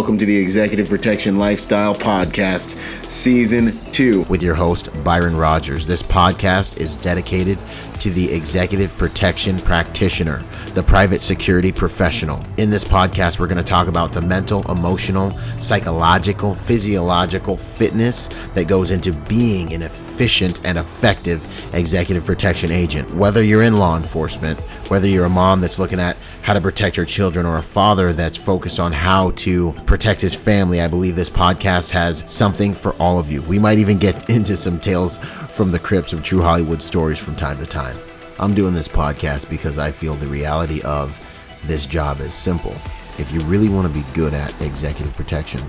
welcome to the Executive Protection Lifestyle Podcast, Season 2. With your host, Byron Rodgers. This podcast is dedicated to the executive protection practitioner, the private security professional. In this podcast, we're going to talk about the mental, emotional, psychological, physiological fitness that goes into being an efficient and effective executive protection agent. Whether you're in law enforcement, whether you're a mom that's looking at how to protect her children, or a father that's focused on how to protect his family, I believe this podcast has something for all of you. We might even get into some tales from the crypts of true Hollywood stories from time to time. I'm doing this podcast because I feel the reality of this job is simple. If you really want to be good at executive protection,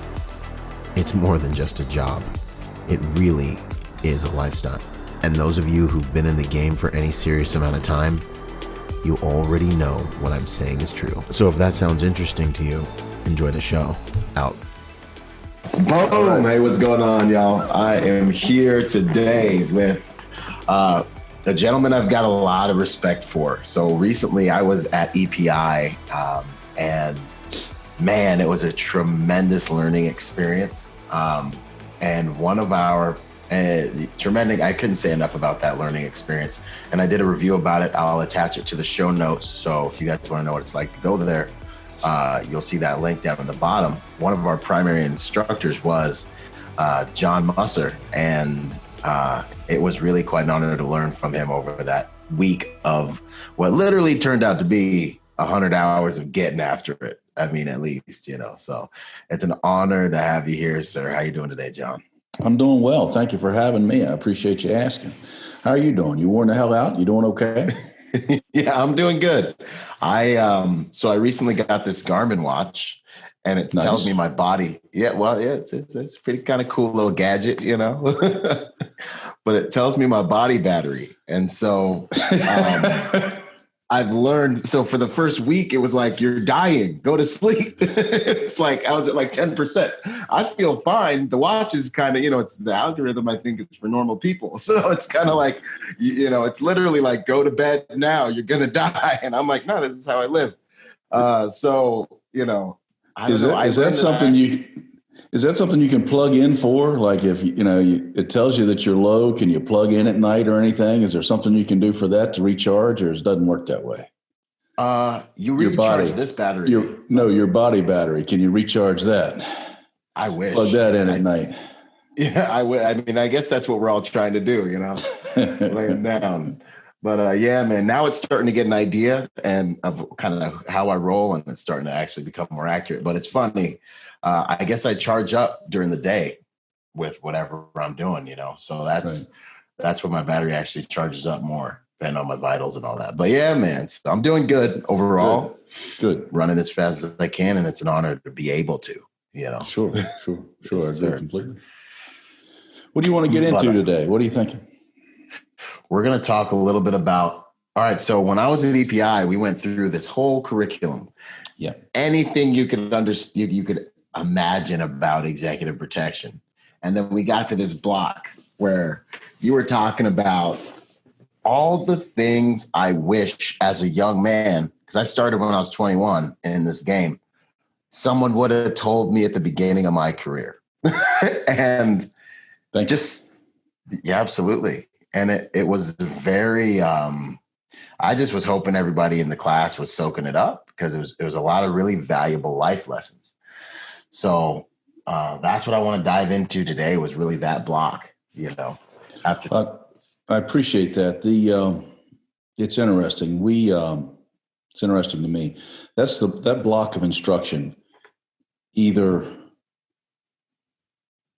it's more than just a job. It really is a lifestyle. And those of you who've been in the game for any serious amount of time, you already know what I'm saying is true. So if that sounds interesting to you, enjoy the show. Out. Boom! Hey, what's going on, y'all? I am here today with a gentleman I've got a lot of respect for. So recently I was at EP8, and man, it was a tremendous learning experience. And one of our tremendous, I couldn't say enough about that learning experience. And I did a review about it. I'll attach it to the show notes. So if you guys want to know what it's like to go there, you'll see that link down at the bottom. One of our primary instructors was John Musser, and it was really quite an honor to learn from him over that week of what literally turned out to be 100 hours of getting after it. I mean, at least, so it's an honor to have you here, sir. How you doing today, John? I'm doing well. Thank you for having me. I appreciate you asking. How are you doing? You worn the hell out? You doing okay? Yeah, I'm doing good. So I recently got this Garmin watch, and it tells me my body. Yeah, well, yeah, it's pretty kind of cool little gadget, but it tells me my body battery. And so I've learned, so for the first week, it was like, you're dying, go to sleep. It's like, I was at like 10%. I feel fine. The watch is kind of, it's the algorithm, I think it's for normal people. So it's kind of like, it's literally like, go to bed now, you're going to die. And I'm like, no, this is how I live. I don't know. Is that something you can plug in for? Like if, it tells you that you're low, can you plug in at night or anything? Is there something you can do for that to recharge, or it doesn't work that way? You recharge this battery. Your body battery. Can you recharge that? I wish. Plug that in at night. Yeah, I would. I mean, I guess that's what we're all trying to do, laying down. But yeah, man, now it's starting to get an idea and of kind of how I roll, and it's starting to actually become more accurate. But it's funny. I guess I charge up during the day with whatever I'm doing, so that's when my battery actually charges up more, depending on my vitals and all that. But yeah, man, so I'm doing good overall. Good. Running as fast as I can, and it's an honor to be able to, Sure. Yes, I agree completely. What do you want to get into today? What are you thinking? We're going to talk a little bit about, all right, so when I was at EPI, we went through this whole curriculum. Yeah. Anything you could understand, you could imagine about executive protection. And then we got to this block where you were talking about all the things I wish as a young man, because I started when I was 21 in this game, someone would have told me at the beginning of my career. And yeah, absolutely. And it was very, I just was hoping everybody in the class was soaking it up, because it was a lot of really valuable life lessons. So that's what I want to dive into today, was really that block, after. I appreciate that. It's interesting. It's interesting to me. That block of instruction,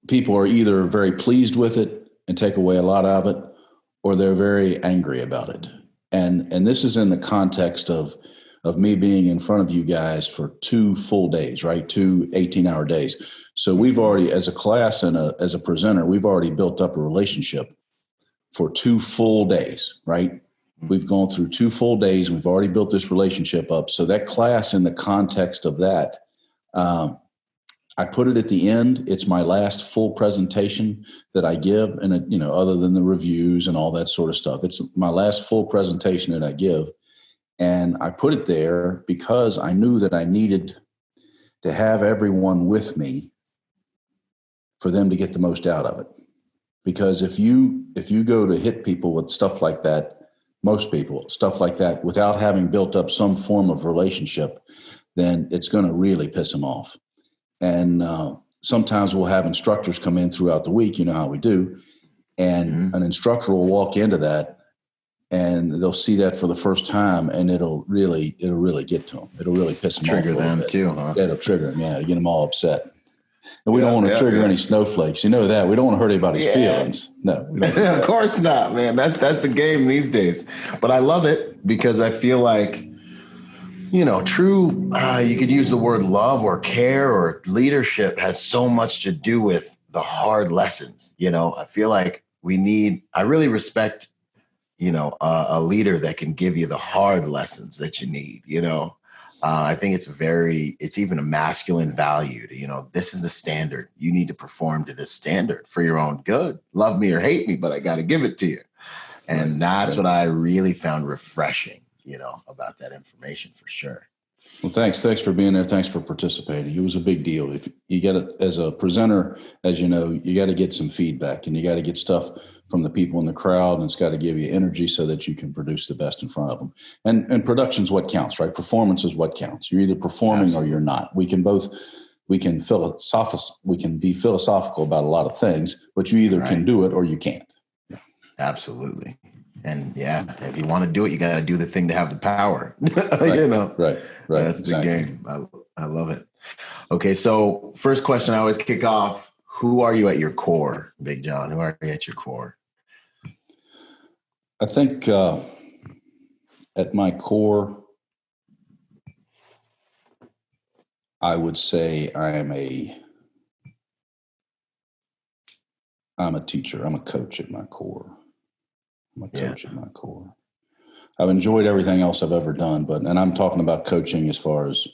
people are either very pleased with it and take away a lot of it, or they're very angry about it. And this is in the context of me being in front of you guys for 2 full days, right? 2 18-hour days. So we've already, as a class and as a presenter, we've already built up a relationship for 2 full days, right? We've gone through 2 full days. We've already built this relationship up. So that class, in the context of that, I put it at the end. It's my last full presentation that I give, and other than the reviews and all that sort of stuff, it's my last full presentation that I give. And I put it there because I knew that I needed to have everyone with me for them to get the most out of it. Because if you go to hit people with stuff like that, most people, stuff like that, without having built up some form of relationship, then it's going to really piss them off. And sometimes we'll have instructors come in throughout the week, you know how we do, and an instructor will walk into that and they'll see that for the first time, and it'll really get to them. It'll really piss them off. Trigger them too, huh? Yeah, it'll trigger them, to get them all upset. And we don't want to trigger any snowflakes. You know that. We don't want to hurt anybody's feelings. No. We don't Of course not, man. That's the game these days. But I love it because I feel like, true, you could use the word love or care or leadership has so much to do with the hard lessons. I feel like I really respect, a leader that can give you the hard lessons that you need, I think it's even a masculine value to, this is the standard. You need to perform to this standard for your own good. Love me or hate me, but I got to give it to you. And that's what I really found refreshing, about that information for sure. Well, thanks for being there. Thanks for participating. It was a big deal. If you got it as a presenter, as you know, you got to get some feedback and you got to get stuff from the people in the crowd, and it's got to give you energy so that you can produce the best in front of them. And production's what counts, right? Performance is what counts. You're either performing Absolutely. Or you're not. We can be philosophical about a lot of things, but you either can do it or you can't. Yeah. Absolutely. And if you want to do it, you got to do the thing to have the power. Right. That's exactly. The game. I love it. Okay. So first question I always kick off, who are you at your core, Big John? Who are you at your core? I think at my core, I would say I'm a teacher. I'm a coach at my core. I'm a coach at my core. I've enjoyed everything else I've ever done, and I'm talking about coaching as far as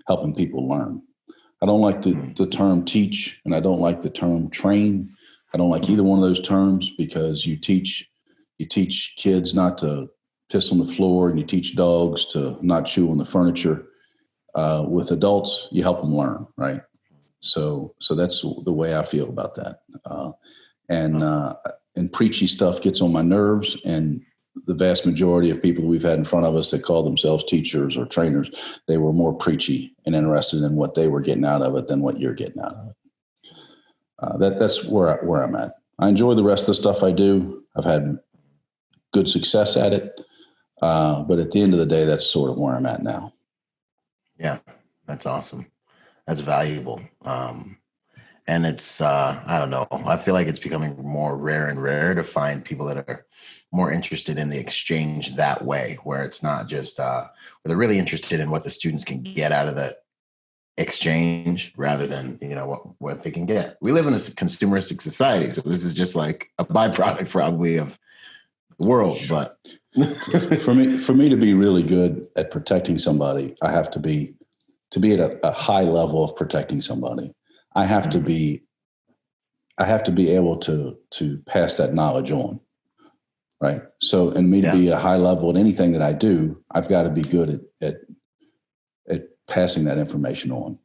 helping people learn. I don't like the term teach, and I don't like the term train. I don't like either one of those terms because you teach kids not to piss on the floor, and you teach dogs to not chew on the furniture. With adults, you help them learn, right? So that's the way I feel about that. And preachy stuff gets on my nerves, and the vast majority of people we've had in front of us that call themselves teachers or trainers, they were more preachy and interested in what they were getting out of it than what you're getting out of it. That's where I'm at. I enjoy the rest of the stuff I do. I've had good success at it. But at the end of the day, that's sort of where I'm at now. Yeah, that's awesome. That's valuable. And it's, I don't know, I feel like it's becoming more rare and rare to find people that are more interested in the exchange that way, where it's not just, where they're really interested in what the students can get out of the exchange rather than, what they can get. We live in a consumeristic society, so this is just like a byproduct probably of the world. But for me to be really good at protecting somebody, I have to be at a high level of protecting somebody. I have to be able to pass that knowledge on, right? So, and me to be a high level at anything that I do, I've got to be good at passing that information on.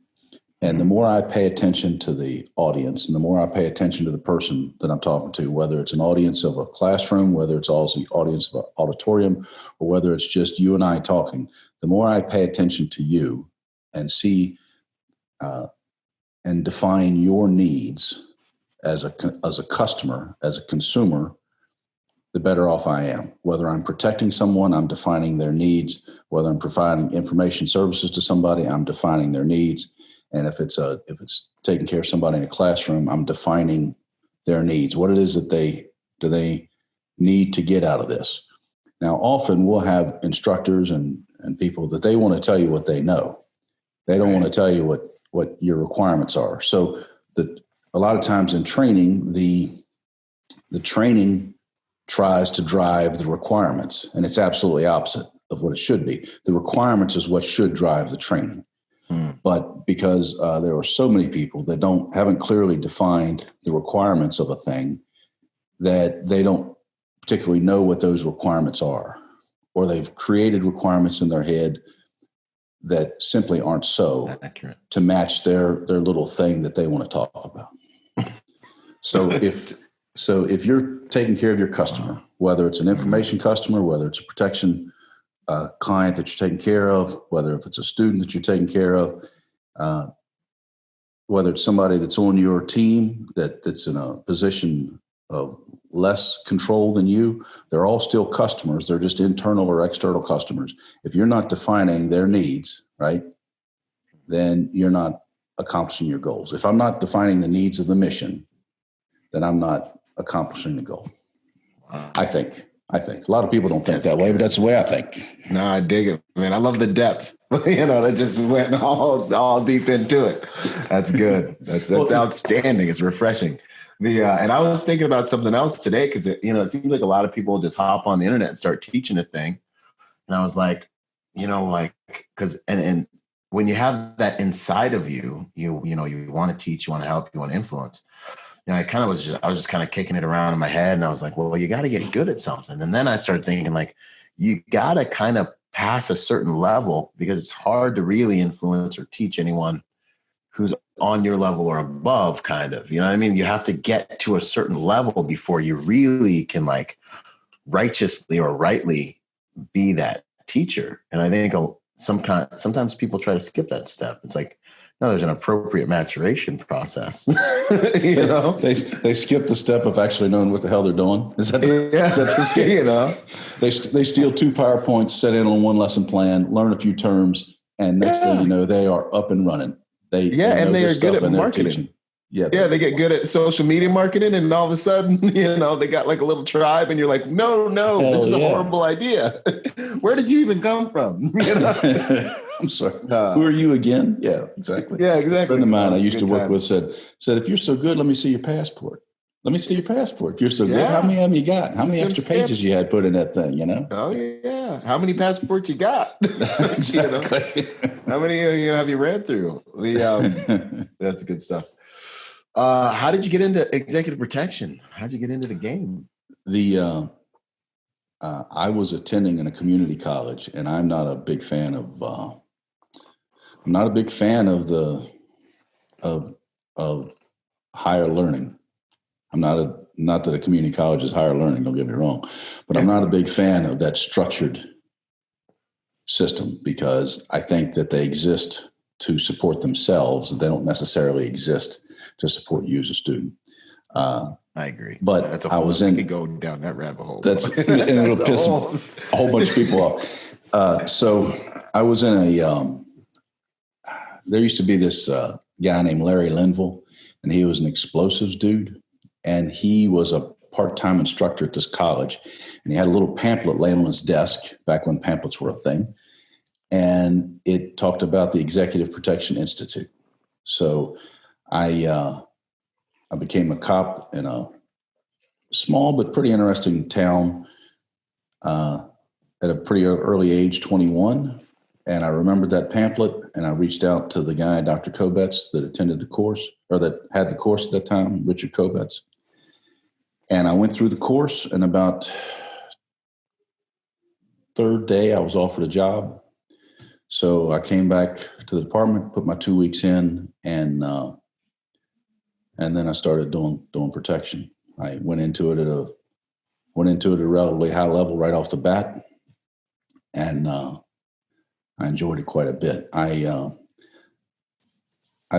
And the more I pay attention to the audience, and the more I pay attention to the person that I'm talking to, whether it's an audience of a classroom, whether it's also an audience of an auditorium, or whether it's just you and I talking, the more I pay attention to you and see and define your needs as a customer, as a consumer, the better off I am. Whether I'm protecting someone, I'm defining their needs. Whether I'm providing information services to somebody, I'm defining their needs. And if it's taking care of somebody in a classroom, I'm defining their needs. What it is that they need to get out of this. Now, often we'll have instructors and people that they want to tell you what they know. They don't want to tell you what your requirements are. So a lot of times in training, the training tries to drive the requirements, and it's absolutely opposite of what it should be. The requirements is what should drive the training. But because there are so many people that haven't clearly defined the requirements of a thing, that they don't particularly know what those requirements are, or they've created requirements in their head that simply aren't so accurate to match their little thing that they want to talk about. So if you're taking care of your customer, whether it's an information customer, whether it's a protection client that you're taking care of, whether if it's a student that you're taking care of, whether it's somebody that's on your team that's in a position of less control than you, they're all still customers. They're just internal or external customers. If you're not defining their needs, right, then you're not accomplishing your goals. If I'm not defining the needs of the mission, then I'm not accomplishing the goal. I think. A lot of people don't think that way, but that's the way I think. No, I dig it, man. I love the depth. That just went all deep into it. That's good. That's outstanding. It's refreshing. And I was thinking about something else today because it seems like a lot of people just hop on the internet and start teaching a thing. And I was like, because and when you have that inside of you, you want to teach, you want to help, you want to influence. I was just kind of kicking it around in my head, and I was like, well, you got to get good at something. And then I started thinking, like, you got to kind of pass a certain level because it's hard to really influence or teach anyone who's on your level or above, kind of. You know what I mean? You have to get to a certain level before you really can, like, righteously or rightly be that teacher. And I think sometimes people try to skip that step. It's like, no, there's an appropriate maturation process. They skip the step of actually knowing what the hell they're doing. Is that the skip? They steal 2 PowerPoints, set in on 1 lesson plan, learn a few terms, and next thing you know, they are up and running. They are good at marketing. Yeah, they get good at social media marketing, and all of a sudden, they got like a little tribe, and you're like, no, this is a horrible idea. Where did you even come from? I'm sorry. Who are you again? Yeah, exactly. Yeah, exactly. A friend of mine I used to work with said, if you're so good, let me see your passport. Let me see your passport. If you're so good, how many of them you got? How many extra pages you had put in that thing, Oh, yeah. How many passports you got? Exactly. How many have you read through? That's good stuff. How did you get into executive protection? How did you get into the game? I was attending in a community college, and I'm not a big fan of of higher learning. Not that a community college is higher learning. Don't get me wrong, but I'm not a big fan of that structured system because I think that they exist to support themselves. They don't necessarily exist to support you as a student. I agree. But we could go down that rabbit hole. And it'll piss a whole bunch of people off. So I was in there used to be this guy named Larry Linville, and he was an explosives dude. And he was a part-time instructor at this college. And he had a little pamphlet laying on his desk back when pamphlets were a thing. And it talked about the Executive Protection Institute. So I became a cop in a small but pretty interesting town at a pretty early age, 21. And I remembered that pamphlet, and I reached out to the guy, Dr. Kobetz, that attended the course, or that had the course at that time, Richard Kobetz. And I went through the course, and about third day, I was offered a job. So I came back to the department, put my 2 weeks in, and then I started doing protection. I went into it at a relatively high level right off the bat, and I enjoyed it quite a bit. I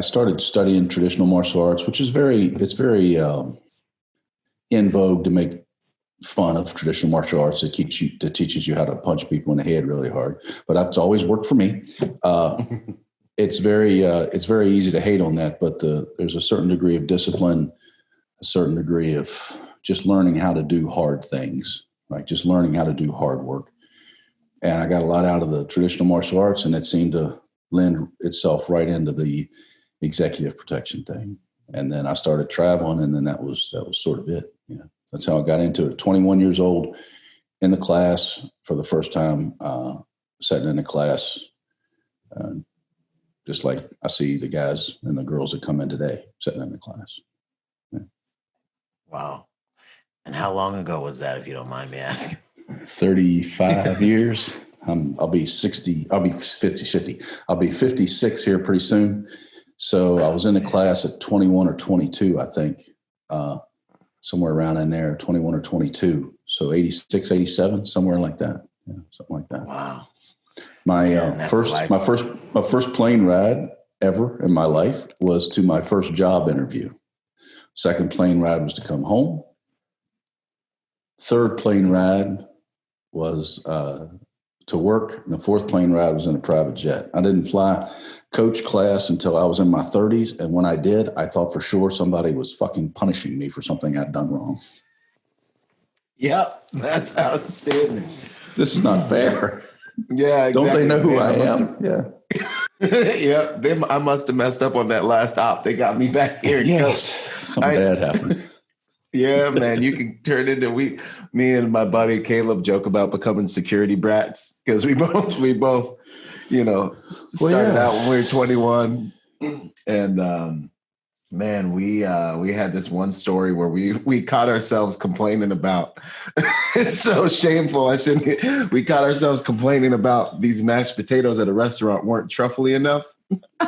started studying traditional martial arts, which is very in vogue to make fun of traditional martial arts that teaches you how to punch people in the head really hard. But it's always worked for me. It's very easy to hate on that, but there's a certain degree of discipline, a certain degree of just learning how to do hard things, like just learning how to do hard work. And I got a lot out of the traditional martial arts, and it seemed to lend itself right into the executive protection thing. And then I started traveling, and then that was sort of it. Yeah, that's how I got into it. 21 years old, in the class for the first time, sitting in the class, just like I see the guys and the girls that come in today sitting in the class. Yeah. Wow. And how long ago was that, if you don't mind me asking? 35 years. I'll be 60. I'll be 50. I'll be 56 here pretty soon. So I was in the class at 21 or 22, I think, somewhere around in there, 21 or 22. So 86, 87, somewhere like that. Yeah, something like that. Wow. My first plane ride ever in my life was to my first job interview. Second plane ride was to come home. Third plane ride was to work. And the fourth plane ride was in a private jet. I didn't fly coach class until I was in my 30s. And when I did, I thought for sure somebody was fucking punishing me for something I'd done wrong. Yep, that's outstanding. This is not fair. Yeah, exactly. Don't they know who I am? Yeah. Yeah, I must have messed up on that last op. They got me back here. Yes, something bad happened. Yeah, man, you can turn into me and my buddy Caleb joke about becoming security brats because we both, started out when we were 21, and man, we had this one story where we caught ourselves complaining about. It's so shameful. We caught ourselves complaining about these mashed potatoes at a restaurant weren't truffly enough.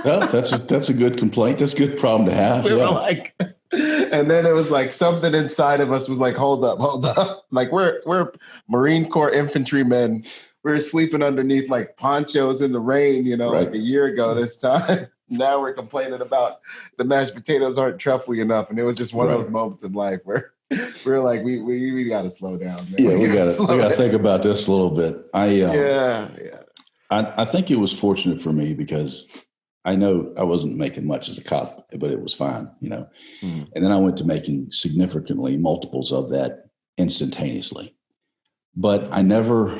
Well, that's a good complaint. That's a good problem to have. We were like. And then it was like something inside of us was like, hold up. Like we're Marine Corps infantrymen. We were sleeping underneath like ponchos in the rain, right. Like a year ago this time. Now we're complaining about the mashed potatoes aren't truffly enough. And it was just one of those moments in life where we're like, we got to slow down. Man. Yeah, we got to think about this a little bit. I think it was fortunate for me because I know I wasn't making much as a cop, but it was fine, And then I went to making significantly multiples of that instantaneously. But I never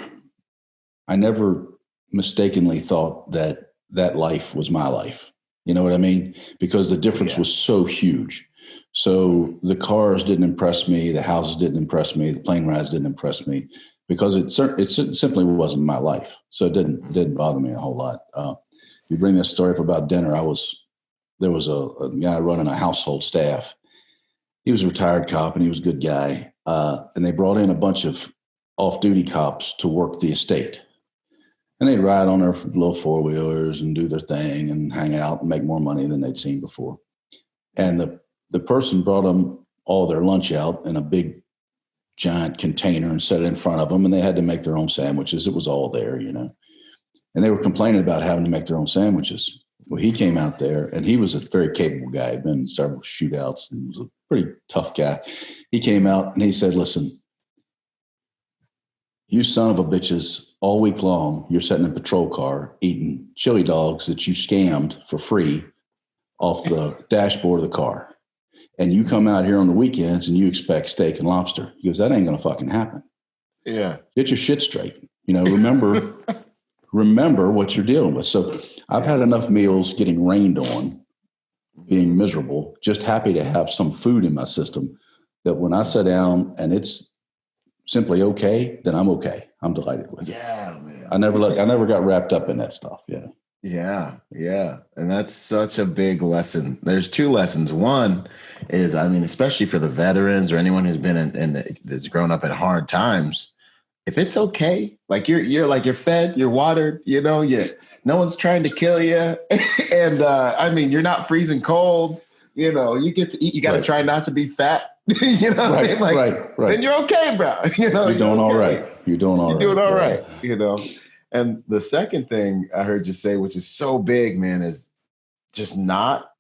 mistakenly thought that life was my life. You know what I mean? Because the difference was so huge. So the cars didn't impress me. The houses didn't impress me. The plane rides didn't impress me because it simply wasn't my life. So it didn't bother me a whole lot. You bring this story up about dinner. There was a guy running a household staff. He was a retired cop and he was a good guy. And they brought in a bunch of off-duty cops to work the estate. And they'd ride on their little four-wheelers and do their thing and hang out and make more money than they'd seen before. And the person brought them all their lunch out in a big, giant container and set it in front of them. And they had to make their own sandwiches. It was all there, And they were complaining about having to make their own sandwiches. Well, he came out there, and he was a very capable guy. He'd been in several shootouts and was a pretty tough guy. He came out, and he said, listen, you son of a bitches, all week long, you're sitting in a patrol car eating chili dogs that you scammed for free off the dashboard of the car. And you come out here on the weekends, and you expect steak and lobster. He goes, that ain't going to fucking happen. Yeah. Get your shit straight. Remember... Remember what you're dealing with. So I've had enough meals getting rained on, being miserable, just happy to have some food in my system that when I sit down and it's simply okay, then I'm okay. I'm delighted with it. Yeah, man. I never got wrapped up in that stuff. Yeah. Yeah. And that's such a big lesson. There's two lessons. One is, especially for the veterans or anyone who's been that's grown up at hard times, if it's okay, like you're fed, you're watered, no one's trying to kill you. And you're not freezing cold, you get to eat, you got to try not to be fat, right. Then you're okay, bro. You're doing all right. You're doing all right. And the second thing I heard you say, which is so big, man, is just not,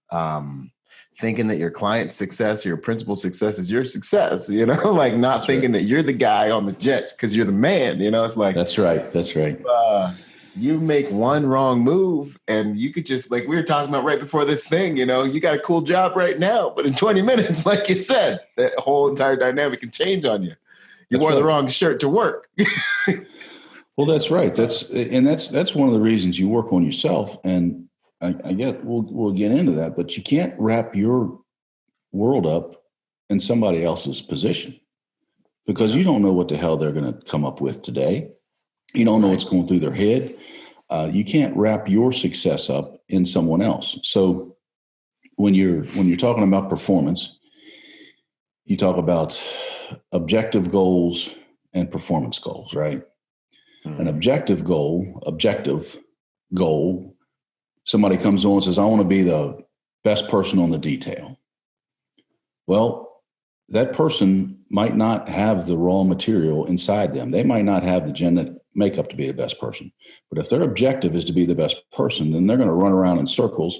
thinking that your client's success, your principal's success is your success, not thinking that you're the guy on the jets because you're the man, it's like. That's right. You make one wrong move and you could just, like we were talking about right before this thing, you got a cool job right now, but in 20 minutes, like you said, that whole entire dynamic can change on you. You wore the wrong shirt to work. Well, that's right. That's one of the reasons you work on yourself. And I get we'll get into that, but you can't wrap your world up in somebody else's position because you don't know what the hell they're going to come up with today. You don't know what's going through their head. You can't wrap your success up in someone else. So when you're talking about performance, you talk about objective goals and performance goals, right? An objective goal, somebody comes on and says, I want to be the best person on the detail. Well, that person might not have the raw material inside them. They might not have the genetic makeup to be the best person. But if their objective is to be the best person, then they're going to run around in circles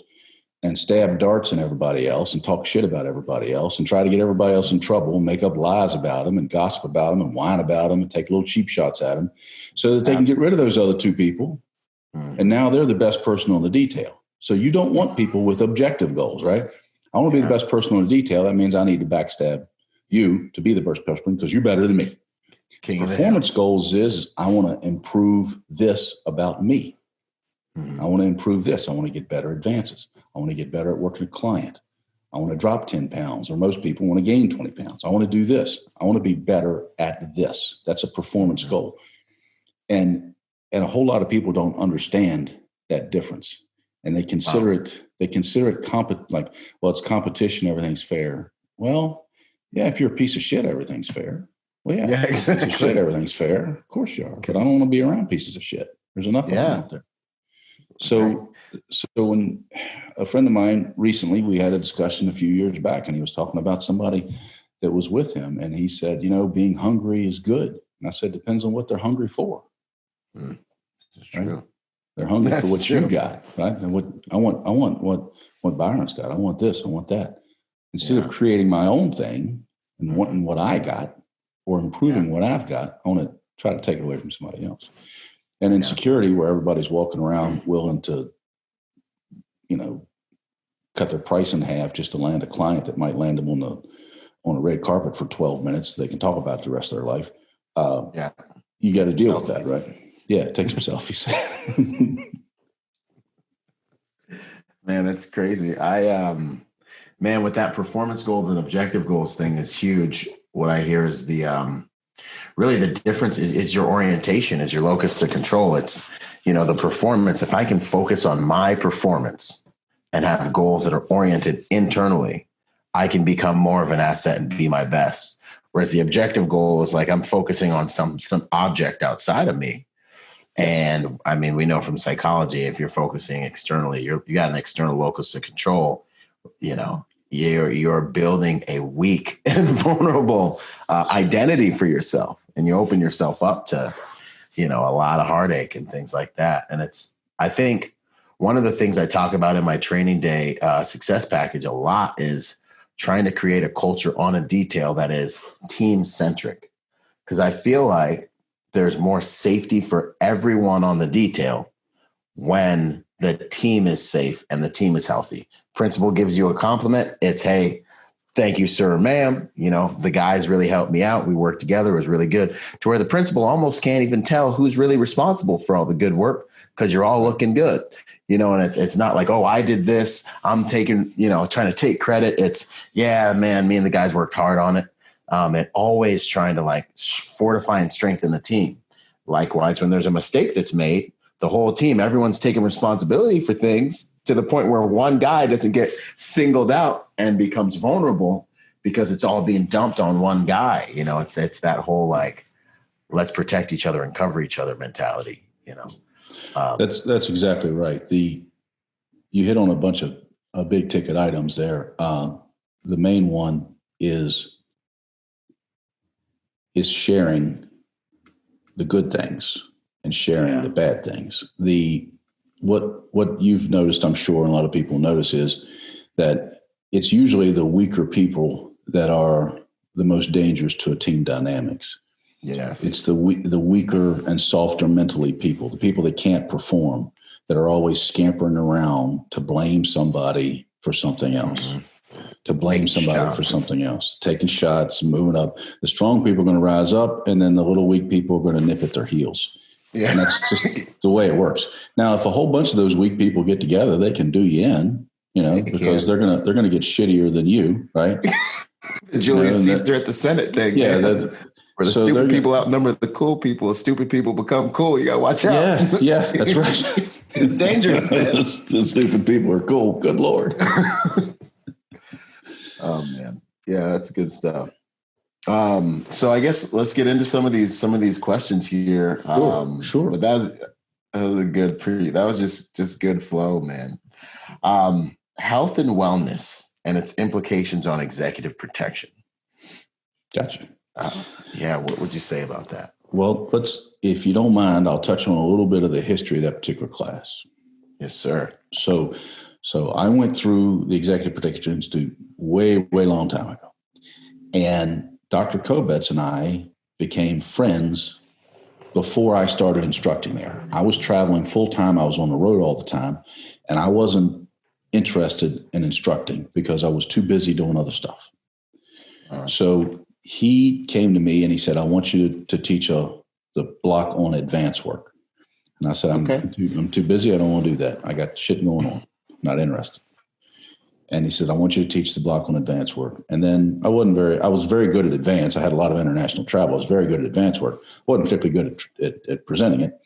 and stab darts in everybody else and talk shit about everybody else and try to get everybody else in trouble and make up lies about them and gossip about them and whine about them and take little cheap shots at them so that they can get rid of those other two people. And now they're the best person on the detail. So you don't want people with objective goals, right? I want to be the best person on the detail. That means I need to backstab you to be the best person because you're better than me. Performance goals is I want to improve this about me. I want to improve this. I want to get better advances. I want to get better at working with a client. I want to drop 10 pounds, or most people want to gain 20 pounds. I want to do this. I want to be better at this. That's a performance goal. And a whole lot of people don't understand that difference. And they consider it it's competition, everything's fair. Well, yeah, if you're a piece of shit, everything's fair. Well, yeah, exactly. Piece of shit, everything's fair. Of course you are. But I don't want to be around pieces of shit. There's enough of them out there. So when a friend of mine recently, we had a discussion a few years back, and he was talking about somebody that was with him. And he said, being hungry is good. And I said, depends on what they're hungry for. That's right? true. They're hungry for what you got, right? And I want what Byron's got. I want this. I want that. Instead of creating my own thing and wanting what I got or improving what I've got, I want to try to take it away from somebody else. And insecurity, where everybody's walking around willing to, cut their price in half just to land a client that might land them on a red carpet for 12 minutes. They can talk about it the rest of their life. You got to deal with that, right? Yeah, take some selfies. Man, that's crazy. With that performance goals and objective goals thing is huge. What I hear is really the difference is your orientation, is your locus of control. It's, the performance. If I can focus on my performance and have goals that are oriented internally, I can become more of an asset and be my best. Whereas the objective goal is like, I'm focusing on some object outside of me. And I mean, we know from psychology, if you're focusing externally, you got an external locus of control, you're building a weak and vulnerable identity for yourself, and you open yourself up to, a lot of heartache and things like that. And I think one of the things I talk about in my training day success package a lot is trying to create a culture on a detail that is team centric. Because I feel like there's more safety for everyone on the detail when the team is safe and the team is healthy. Principal gives you a compliment. It's, hey, thank you, sir, ma'am. The guys really helped me out. We worked together. It was really good. To where the principal almost can't even tell who's really responsible for all the good work because you're all looking good. And it's not like, oh, I did this. I'm taking, trying to take credit. It's, yeah, man, me and the guys worked hard on it. And always trying to fortify and strengthen the team. Likewise, when there's a mistake that's made, the whole team, everyone's taking responsibility for things to the point where one guy doesn't get singled out and becomes vulnerable because it's all being dumped on one guy. It's that whole let's protect each other and cover each other mentality. That's exactly right. You hit on a bunch of big ticket items there. The main one is sharing the good things and sharing the bad things. What you've noticed, I'm sure, and a lot of people notice, is that it's usually the weaker people that are the most dangerous to a team dynamics. Yes. It's the weaker and softer mentally people, the people that can't perform, that are always scampering around to blame somebody for something else. To blame somebody for something else, taking shots, moving up. The strong people are going to rise up, and then the little weak people are going to nip at their heels. Yeah. And that's just the way it works. Now, if a whole bunch of those weak people get together, they can do you in, because they're gonna get shittier than you, right? Julius Caesar at the Senate thing. Yeah. Where the stupid people outnumber the cool people, the stupid people become cool. You got to watch out. Yeah, that's right. It's dangerous, man. The stupid people are cool. Good Lord. Oh, man. Yeah, that's good stuff. So I guess let's get into some of these questions here. Sure. But that was a good that was just good flow, man. Health and wellness and its implications on executive protection. Gotcha. Yeah, what would you say about that? Well, if you don't mind, I'll touch on a little bit of the history of that particular class. Yes, sir. So I went through the Executive Protection Institute way, way long time ago. And Dr. Kobetz and I became friends before I started instructing there. I was traveling full time. I was on the road all the time. And I wasn't interested in instructing because I was too busy doing other stuff. So he came to me and he said, I want you to teach the block on advanced work. And I said, I'm too busy. I don't want to do that. I got shit going on. Not interested. And he said, I want you to teach the block on advanced work. And then I was very good at advanced. I had a lot of international travel. I was very good at advanced work. Wasn't particularly good at presenting it.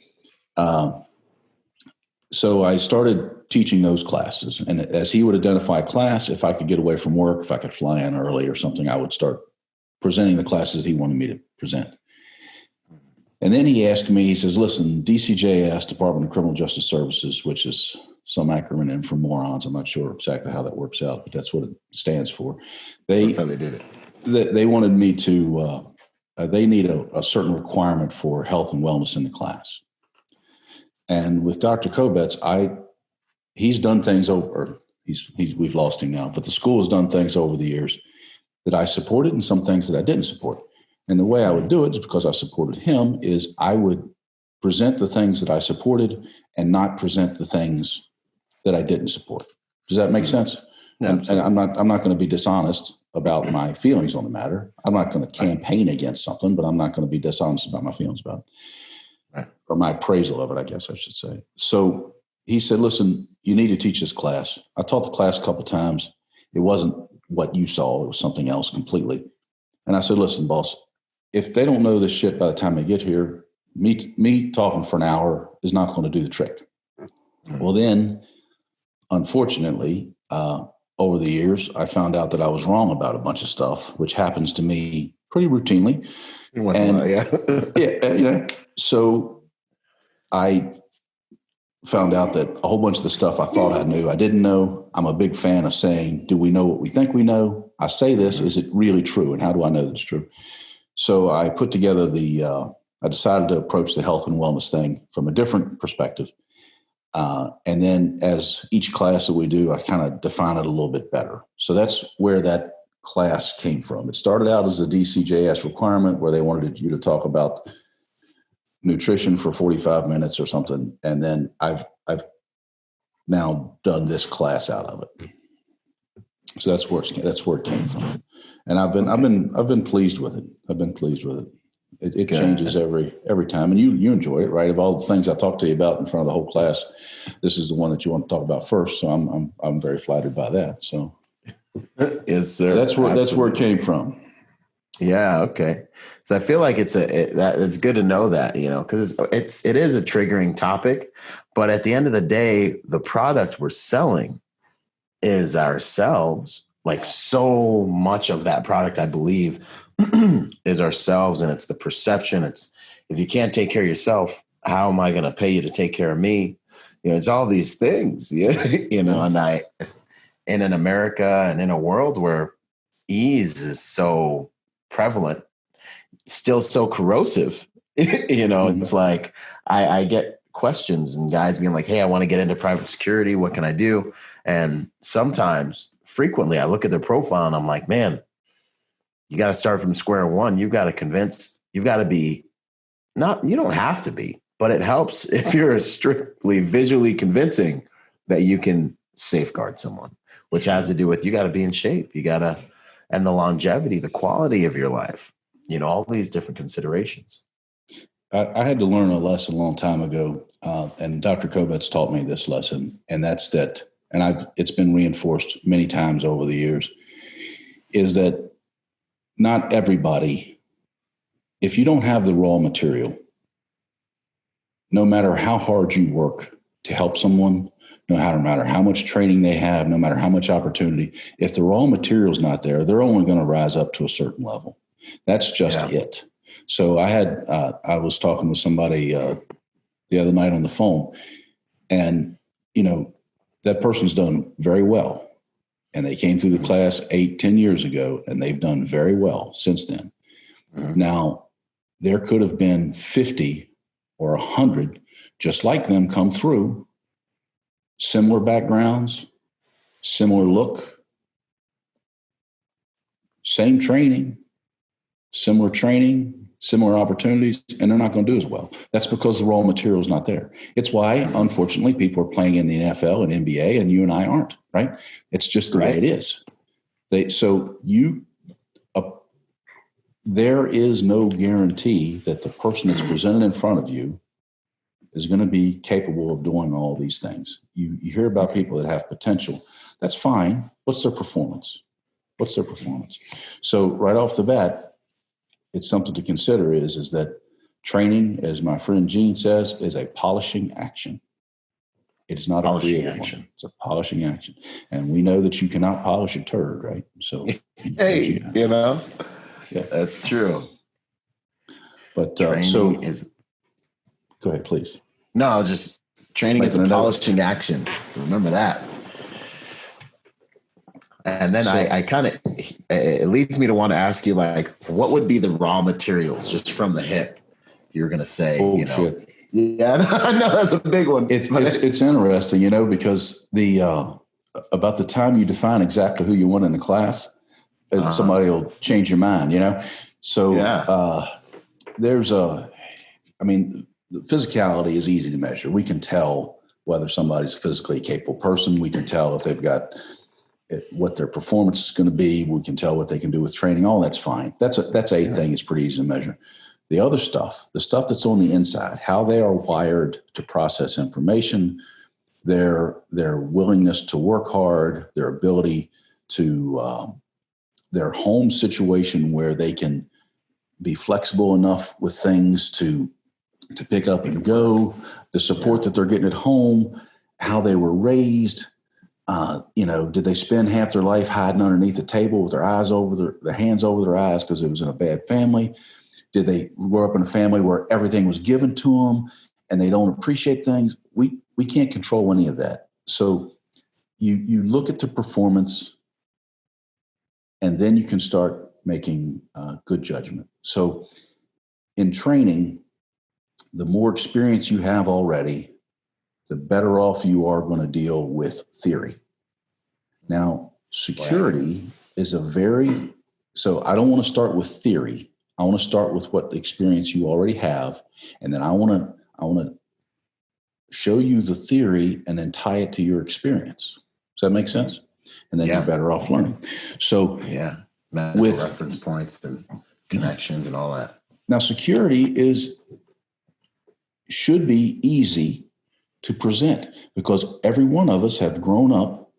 So I started teaching those classes. And as he would identify a class, if I could get away from work, if I could fly in early or something, I would start presenting the classes he wanted me to present. And then he asked me, he says, listen, DCJS, Department of Criminal Justice Services, which is some acronym for morons. I'm not sure exactly how that works out, but that's what it stands for. That's how they did it. They wanted me to, they need a certain requirement for health and wellness in the class. And with Dr. Kobetz, he's done things over, we've lost him now, but the school has done things over the years that I supported and some things that I didn't support. And the way I would do it is because I supported him is I would present the things that I supported and not present the things that I didn't support. Does that make sense? Yeah, and I'm not going to be dishonest about my feelings on the matter. I'm not going to campaign against something, but I'm not going to be dishonest about my feelings about it. Right. Or my appraisal of it, I guess I should say. So he said, listen, you need to teach this class. I taught the class a couple of times. It wasn't what you saw. It was something else completely. And I said, listen, boss, if they don't know this shit by the time they get here, me talking for an hour is not going to do the trick. Mm-hmm. Well, then, unfortunately, over the years, I found out that I was wrong about a bunch of stuff, which happens to me pretty routinely. So I found out that a whole bunch of the stuff I thought I knew, I didn't know. I'm a big fan of saying, do we know what we think we know? I say this, is it really true? And how do I know that it's true? So I put together I decided to approach the health and wellness thing from a different perspective. And then as each class that we do, I kind of define it a little bit better. So that's where that class came from. It started out as a DCJS requirement where they wanted you to talk about nutrition for 45 minutes or something. And then I've now done this class out of it. So that's where it came from. And I've been pleased with it. I've been pleased with it. It changes every time, and you enjoy it, right? Of all the things I talked to you about in front of the whole class, this is the one that you want to talk about first. So I'm very flattered by that. So yes, sir. That's where it came from. Yeah. Okay. So I feel like it's good to know that, because it is a triggering topic, but at the end of the day, the product we're selling is ourselves. Like so much of that product, I believe, is ourselves, and it's the perception. It's if you can't take care of yourself, how am I going to pay you to take care of me? It's all these things, and in America and in a world where ease is so prevalent, still so corrosive, it's like I get questions and guys being like, hey, I want to get into private security. What can I do? And frequently, I look at their profile and I'm like, man, you got to start from square one. You've got to be you don't have to be, but it helps if you're strictly visually convincing that you can safeguard someone, which has to do with, you got to be in shape. And the longevity, the quality of your life, all these different considerations. I had to learn a lesson a long time ago. And Dr. Kobetz taught me this lesson, and that's that, and it's been reinforced many times over the years, is that not everybody, if you don't have the raw material, no matter how hard you work to help someone, no matter how much training they have, no matter how much opportunity, if the raw material is not there, they're only going to rise up to a certain level. That's just it. So I was talking with somebody the other night on the phone, and, that person's done very well. And they came through the class 8-10 years ago, and they've done very well since then. Mm-hmm. Now, there could have been 50 or 100 just like them come through, similar backgrounds, similar look, same training, similar opportunities, and they're not going to do as well. That's because the raw material is not there. It's why, unfortunately, people are playing in the NFL and NBA, and you and I aren't, right? It's just the way it is. There is no guarantee that the person that's presented in front of you is going to be capable of doing all these things. You hear about people that have potential. That's fine. What's their performance? So right off the bat, it's something to consider is that training, as my friend Gene says, is a polishing action. It is not a creative one. It's a polishing action. And we know that you cannot polish a turd, right? So, hey, that's true. But go ahead, please. No, just training is a polishing action. Remember that. And then I kind of, it leads me to want to ask you, like, what would be the raw materials just from the hip? You're going to say, shit. Yeah, I know that's a big one. It's interesting, because about the time you define exactly who you want in the class, somebody will change your mind, So the physicality is easy to measure. We can tell whether somebody's a physically capable person. We can tell if they've got what their performance is going to be. We can tell what they can do with training. All that's fine. That's a thing. It's pretty easy to measure. The other stuff, the stuff that's on the inside, how they are wired to process information, their willingness to work hard, their ability to their home situation where they can be flexible enough with things to pick up and go, the support that they're getting at home, how they were raised. Did they spend half their life hiding underneath the table with their hands over their eyes because it was in a bad family? Did they grow up in a family where everything was given to them and they don't appreciate things? We can't control any of that. So you look at the performance, and then you can start making good judgment. So in training, the more experience you have already, the better off you are going to deal with theory. Now, security is so I don't want to start with theory. I want to start with what experience you already have. And then I want to show you the theory and then tie it to your experience. Does that make sense? And then you're better off learning. So with reference points and connections and all that. Now, security should be easy to present because every one of us have grown up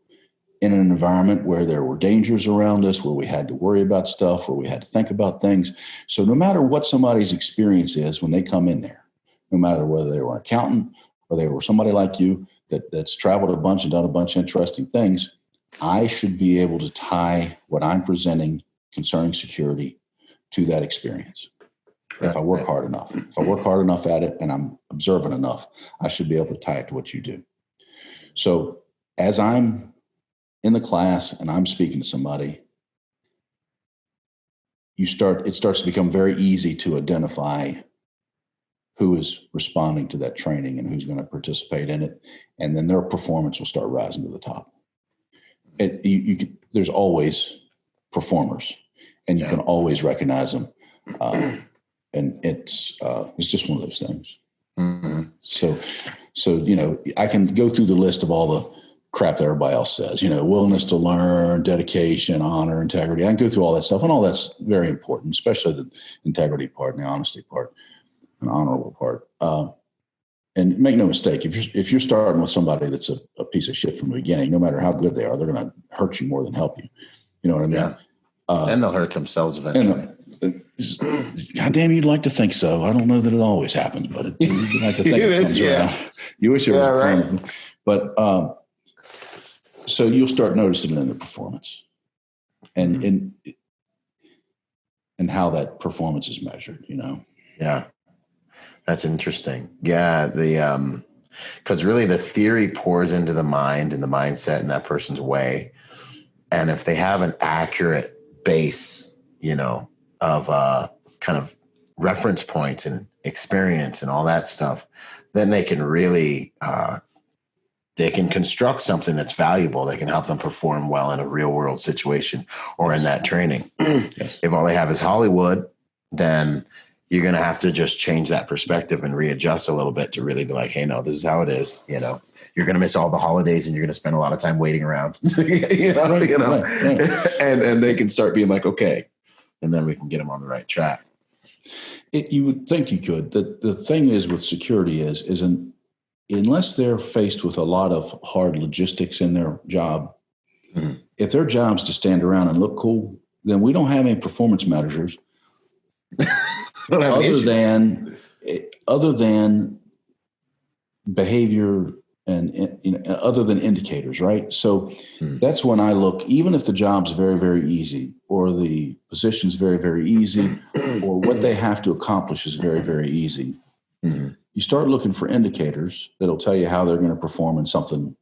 in an environment where there were dangers around us, where we had to worry about stuff, where we had to think about things. So no matter what somebody's experience is when they come in there, no matter whether they were an accountant or they were somebody like you that's traveled a bunch and done a bunch of interesting things, I should be able to tie what I'm presenting concerning security to that experience. If I work hard enough. If I work hard enough at it and I'm observant enough, I should be able to tie it to what you do. So as I'm in the class and I'm speaking to somebody, it starts to become very easy to identify who is responding to that training and who's going to participate in it. And then their performance will start rising to the top. There's always performers, and you can always recognize them. And it's just one of those things. Mm-hmm. So I can go through the list of all the crap that everybody else says. Willingness to learn, dedication, honor, integrity. I can go through all that stuff, and all that's very important, especially the integrity part and the honesty part, and honorable part. And make no mistake, if you're starting with somebody that's a piece of shit from the beginning, no matter how good they are, they're going to hurt you more than help you. You know what I mean? Yeah. And they'll hurt themselves eventually. God damn, you'd like to think so. I don't know that it always happens, but you'd like to think it comes around. You wish it was right. But so you'll start noticing it in the performance. And and how that performance is measured, Yeah. That's interesting. Yeah. Because really the theory pours into the mind and the mindset in that person's way. And if they have an accurate base, of kind of reference points and experience and all that stuff, then they can really, they can construct something that's valuable. They can help them perform well in a real world situation or in that training. Yes. If all they have is Hollywood, then you're going to have to just change that perspective and readjust a little bit to really be like, hey, no, this is how it is. You're going to miss all the holidays and you're going to spend a lot of time waiting around, Right. And they can start being like, okay, and then we can get them on the right track. You would think you could. The thing is with security is unless they're faced with a lot of hard logistics in their job, if their job's to stand around and look cool, then we don't have any performance measures other than behavior and other than indicators, right? So that's when I look, even if the job's very, very easy or the position's very, very easy or what they have to accomplish is very, very easy. You start looking for indicators that'll tell you how they're going to perform in something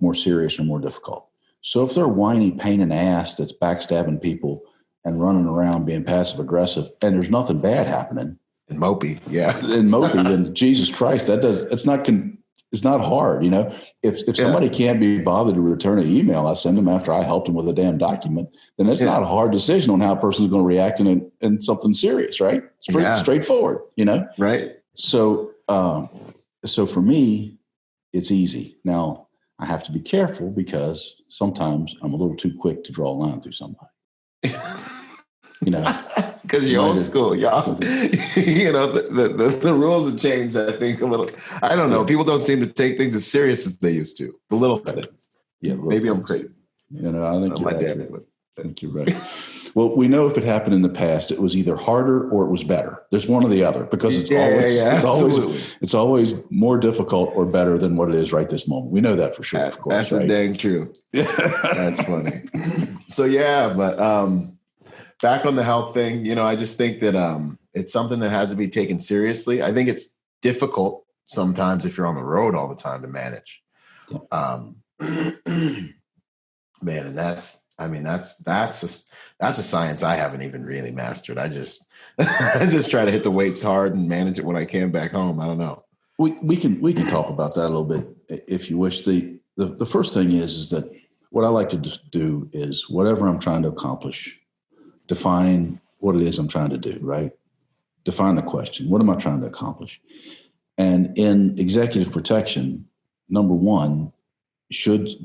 more serious or more difficult. So if they're a whiny pain in the ass that's backstabbing people and running around being passive aggressive and there's nothing bad happening. And mopey, yeah. Then Jesus Christ, it's not hard, If somebody can't be bothered to return an email I send them after I helped them with a damn document, then it's not a hard decision on how a person's going to react in something serious, right? It's pretty straightforward, Right. So for me, it's easy. Now I have to be careful because sometimes I'm a little too quick to draw a line through somebody. Because you're old school, y'all. The rules have changed, I think, a little. I don't know. People don't seem to take things as serious as they used to. The little things. Yeah, maybe I'm crazy. I think you're right. Well, we know if it happened in the past, it was either harder or it was better. There's one or the other because it's always more difficult or better than what it is right this moment. We know that for sure, of course. That's right? Dang true. That's funny. So but back on the health thing, I just think that it's something that has to be taken seriously. I think it's difficult sometimes if you're on the road all the time to manage. Man, and that's a science I haven't even really mastered. I just try to hit the weights hard and manage it when I can back home. I don't know. We can talk about that a little bit if you wish. The first thing is that what I like to do is whatever I'm trying to accomplish, define what it is I'm trying to do, right? Define the question. What am I trying to accomplish? And in executive protection, number one,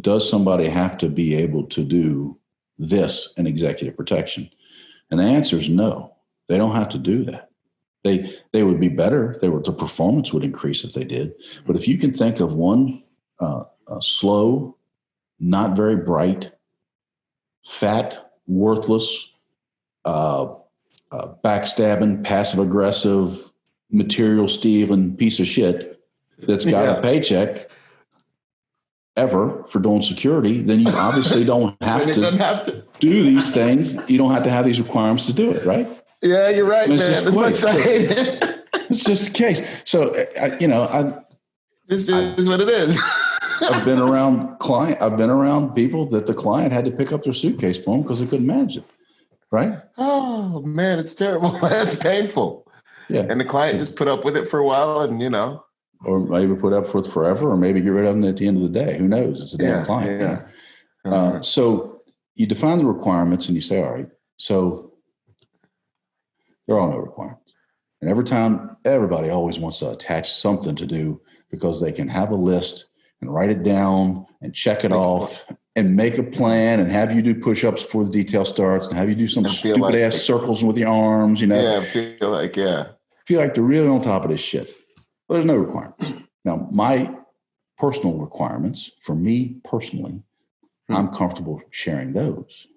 does somebody have to be able to do this in executive protection? And the answer is no. They don't have to do that. They would be better. The performance would increase if they did. But if you can think of one slow, not very bright, fat, worthless, backstabbing, passive aggressive, material stealing piece of shit that's got a paycheck ever for doing security, then you obviously don't have to do these things. You don't have to have these requirements to do it, right? Yeah, you're right, man. It's just the case. So, this is what it is. I've been around people that the client had to pick up their suitcase for them because they couldn't manage it, right? Oh, man, it's terrible. That's painful. Yeah. And the client just put up with it for a while and, or maybe put up with it forever, or maybe get rid of them at the end of the day. Who knows? It's a damn client. Yeah. Uh-huh. So you define the requirements and you say, all right, so there are no requirements. And every time, everybody always wants to attach something to do because they can have a list and write it down and check it off and make a plan and have you do push-ups before the detail starts and have you do some stupid ass circles with your arms, Yeah, feel like they're really on top of this shit. Well, there's no requirements. Now, my personal requirements, for me personally, I'm comfortable sharing those.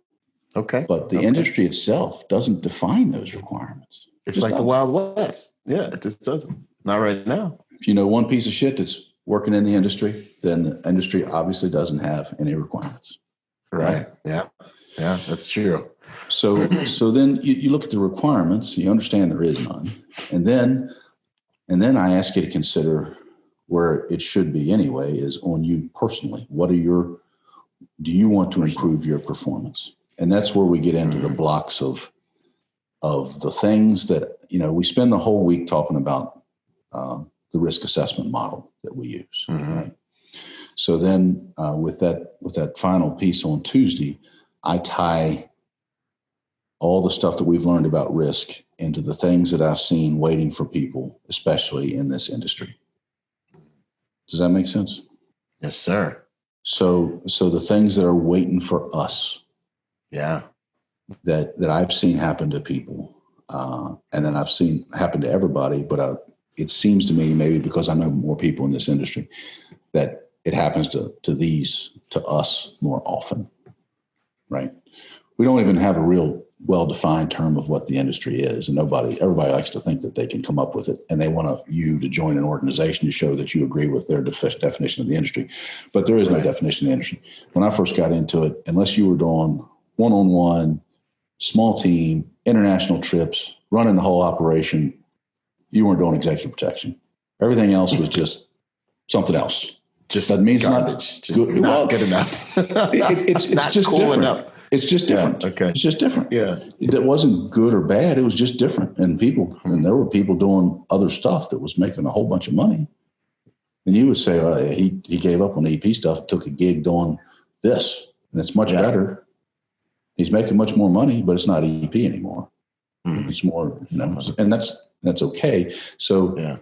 Okay. But the industry itself doesn't define those requirements. It's like the Wild West. Yeah, it just doesn't. Not right now. If you know one piece of shit that's working in the industry, then the industry obviously doesn't have any requirements. Right. Yeah. Yeah, that's true. So then you look at the requirements, you understand there is none. And then I ask you to consider where it should be anyway, is on you personally. Do you want to improve your performance? And that's where we get into the blocks of the things that, we spend the whole week talking about the risk assessment model that we use. Right? So then with that final piece on Tuesday, I tie all the stuff that we've learned about risk into the things that I've seen waiting for people, especially in this industry. Does that make sense? Yes, sir. So the things that are waiting for us. Yeah. That I've seen happen to people, and then I've seen happen to everybody, but it seems to me, maybe because I know more people in this industry, that it happens to us more often, right? We don't even have a real well-defined term of what the industry is, and everybody likes to think that they can come up with it, and they want you to join an organization to show that you agree with their definition of the industry. But there is no definition of the industry. When I first got into it, unless you were doing one-on-one, small team, international trips, running the whole operation, you weren't doing executive protection. Everything else was just something else. Just that means garbage. Not good. Not good enough. It's just cool different. Enough. It's just different. Yeah, okay. It's just different. Yeah. It wasn't good or bad. It was just different. And there were people doing other stuff that was making a whole bunch of money. And you would say, he gave up on the EP stuff, took a gig doing this, and it's much better. He's making much more money, but it's not EP anymore. It's more, and that's okay. So,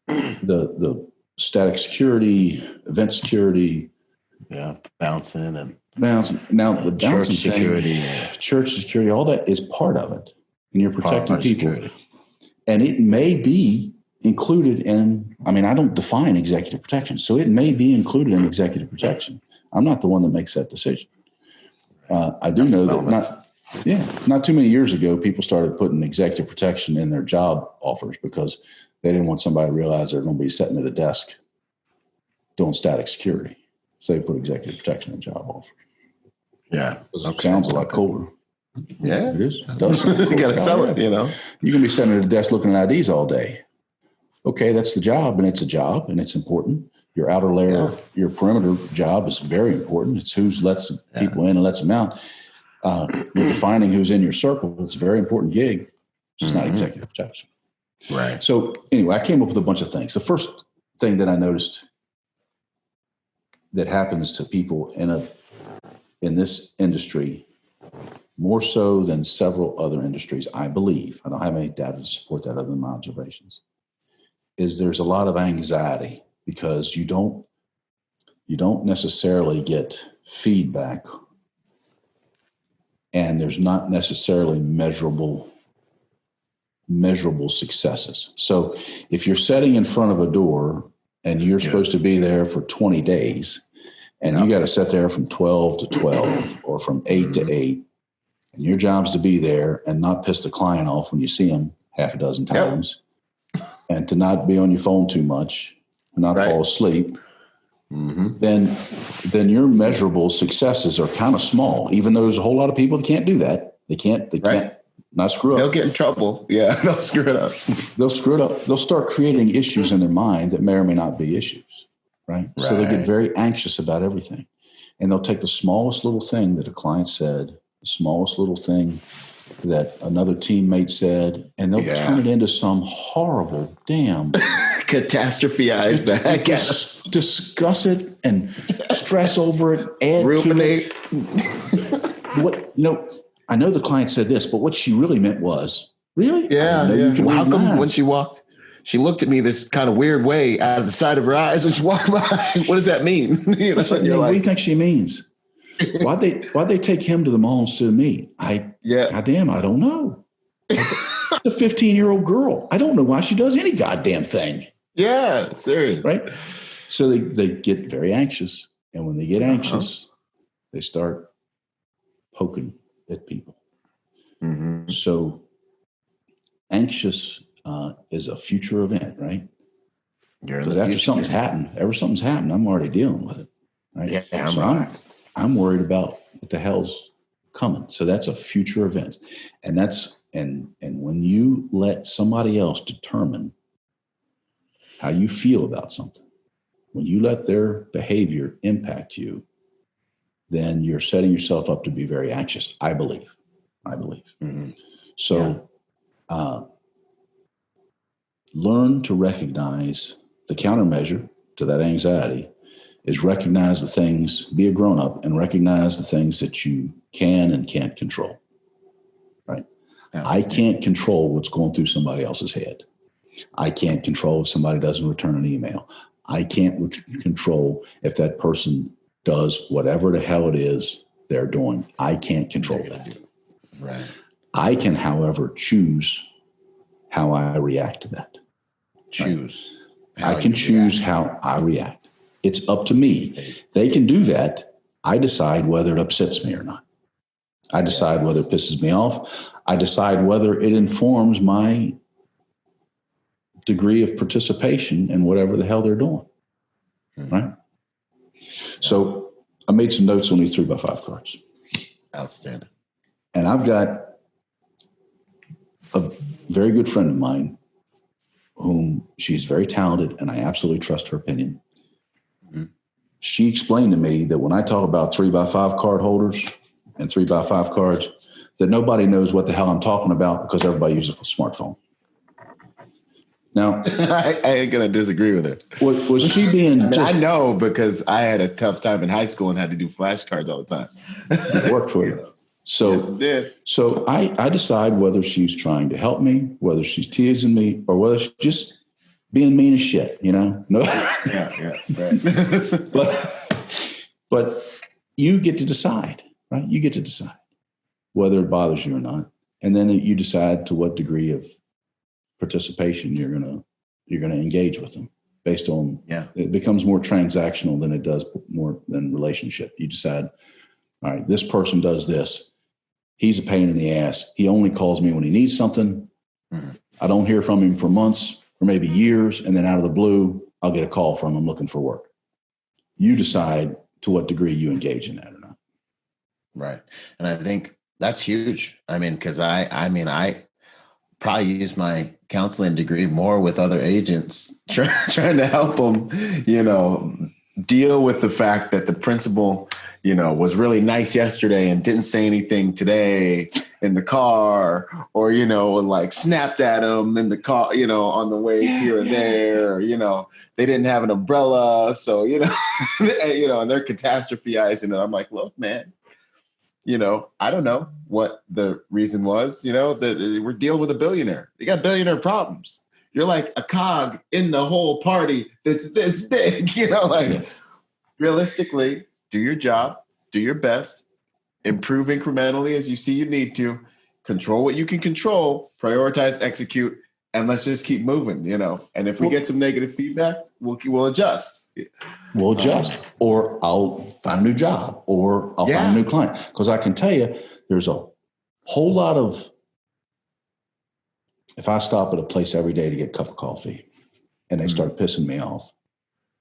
the static security, event security, bouncing. Now the church security, church security, all that is part of it, and you're protecting people. Security. And it may be included in. I mean, I don't define executive protection, so it may be included in executive protection. I'm not the one that makes that decision. I do know that not too many years ago, people started putting executive protection in their job offers because they didn't want somebody to realize they're going to be sitting at a desk doing static security. So they put executive protection in job offers. Yeah. It sounds a lot cooler. Yeah. It is. It does sound cool. You got to sell it, You're going to be sitting at a desk looking at IDs all day. Okay, that's the job, and it's a job, and it's important. Your outer layer, your perimeter job is very important. It's who lets people in and lets them out. You're defining who's in your circle. It's a very important gig. It's just not executive protection. Right. So anyway, I came up with a bunch of things. The first thing that I noticed that happens to people in this industry, more so than several other industries, I believe, I don't have any data to support that other than my observations, is there's a lot of anxiety because you don't necessarily get feedback, and there's not necessarily measurable successes. So if you're sitting in front of a door and you're supposed to be there for 20 days, and you got to sit there from 12 to 12 or from 8 to 8, and your job's to be there and not piss the client off when you see them half a dozen times, and to not be on your phone too much, and not fall asleep, then your measurable successes are kind of small, even though there's a whole lot of people that can't do that. They can't not screw up. They'll get in trouble. Yeah, they'll screw it up. They'll screw it up. They'll start creating issues in their mind that may or may not be issues, right? So they get very anxious about everything. And they'll take the smallest little thing that a client said, the smallest little thing that another teammate said, and they'll turn it into some horrible damn catastrophize that. Discuss it and stress over it, add ruminate. To it. I know the client said this, but what she really meant was, really? Yeah. Well, how come when she walked, she looked at me this kind of weird way out of the side of her eyes when she walked by? What does that mean? What do you think she means? Why'd they take him to the mall instead of me? Goddamn, I don't know. The 15-year-old girl. I don't know why she does any goddamn thing. Yeah, serious. Right? So they get very anxious. And when they get anxious, they start poking at people. So anxious is a future event, right? Because after something's happened, I'm already dealing with it. Right? Yeah, I'm worried about what the hell's coming. So that's a future event. And when you let somebody else determine how you feel about something, when you let their behavior impact you, then you're setting yourself up to be very anxious, I believe. Mm-hmm. So learn to recognize the countermeasure to that anxiety is recognize the things, be a grown-up and recognize the things that you can and can't control, right? I can't control what's going through somebody else's head. I can't control if somebody doesn't return an email. I can't control if that person does whatever the hell it is they're doing. I can't control that. Right. I can, however, choose how I react to that. Choose. Right? I can choose how I react. It's up to me. They can do that. I decide whether it upsets me or not. I decide whether it pisses me off. I decide whether it informs my degree of participation in whatever the hell they're doing. Right? So I made some notes on these 3x5 cards. Outstanding. And I've got a very good friend of mine whom she's very talented, and I absolutely trust her opinion. Mm-hmm. She explained to me that when I talk about 3x5 card holders and 3x5 cards, that nobody knows what the hell I'm talking about because everybody uses a smartphone. Now, I ain't going to disagree with her. Was she being I know because I had a tough time in high school and had to do flashcards all the time. It worked for you. So, yes, it did. So I decide whether she's trying to help me, whether she's teasing me, or whether she's just being mean as shit, No. Yeah, right. but you get to decide, right? You get to decide whether it bothers you or not. And then you decide to what degree of participation you're gonna engage with them based on it becomes more transactional than it does more than relationship. You decide, all right, this person does this. He's a pain in the ass. He only calls me when he needs something. Mm-hmm. I don't hear from him for months or maybe years, and then out of the blue, I'll get a call from him looking for work. You decide to what degree you engage in that or not. Right. And I think that's huge. I mean, because I probably use my counseling degree more with other agents, trying to help them, deal with the fact that the principal, was really nice yesterday and didn't say anything today in the car, or, like snapped at them in the car, on the way here and there, they didn't have an umbrella. So, and they're catastrophizing. And I'm like, look, man, I don't know what the reason was, that we're dealing with a billionaire. They got billionaire problems. You're like a cog in the whole party that's this big, Realistically, do your job, do your best, improve incrementally as you see you need to, control what you can control, prioritize, execute, and let's just keep moving, And if we get some negative feedback, we'll adjust. We'll adjust, or I'll find a new job, or I'll find a new client. Because I can tell you, there's a whole lot of, if I stop at a place every day to get a cup of coffee and they start pissing me off,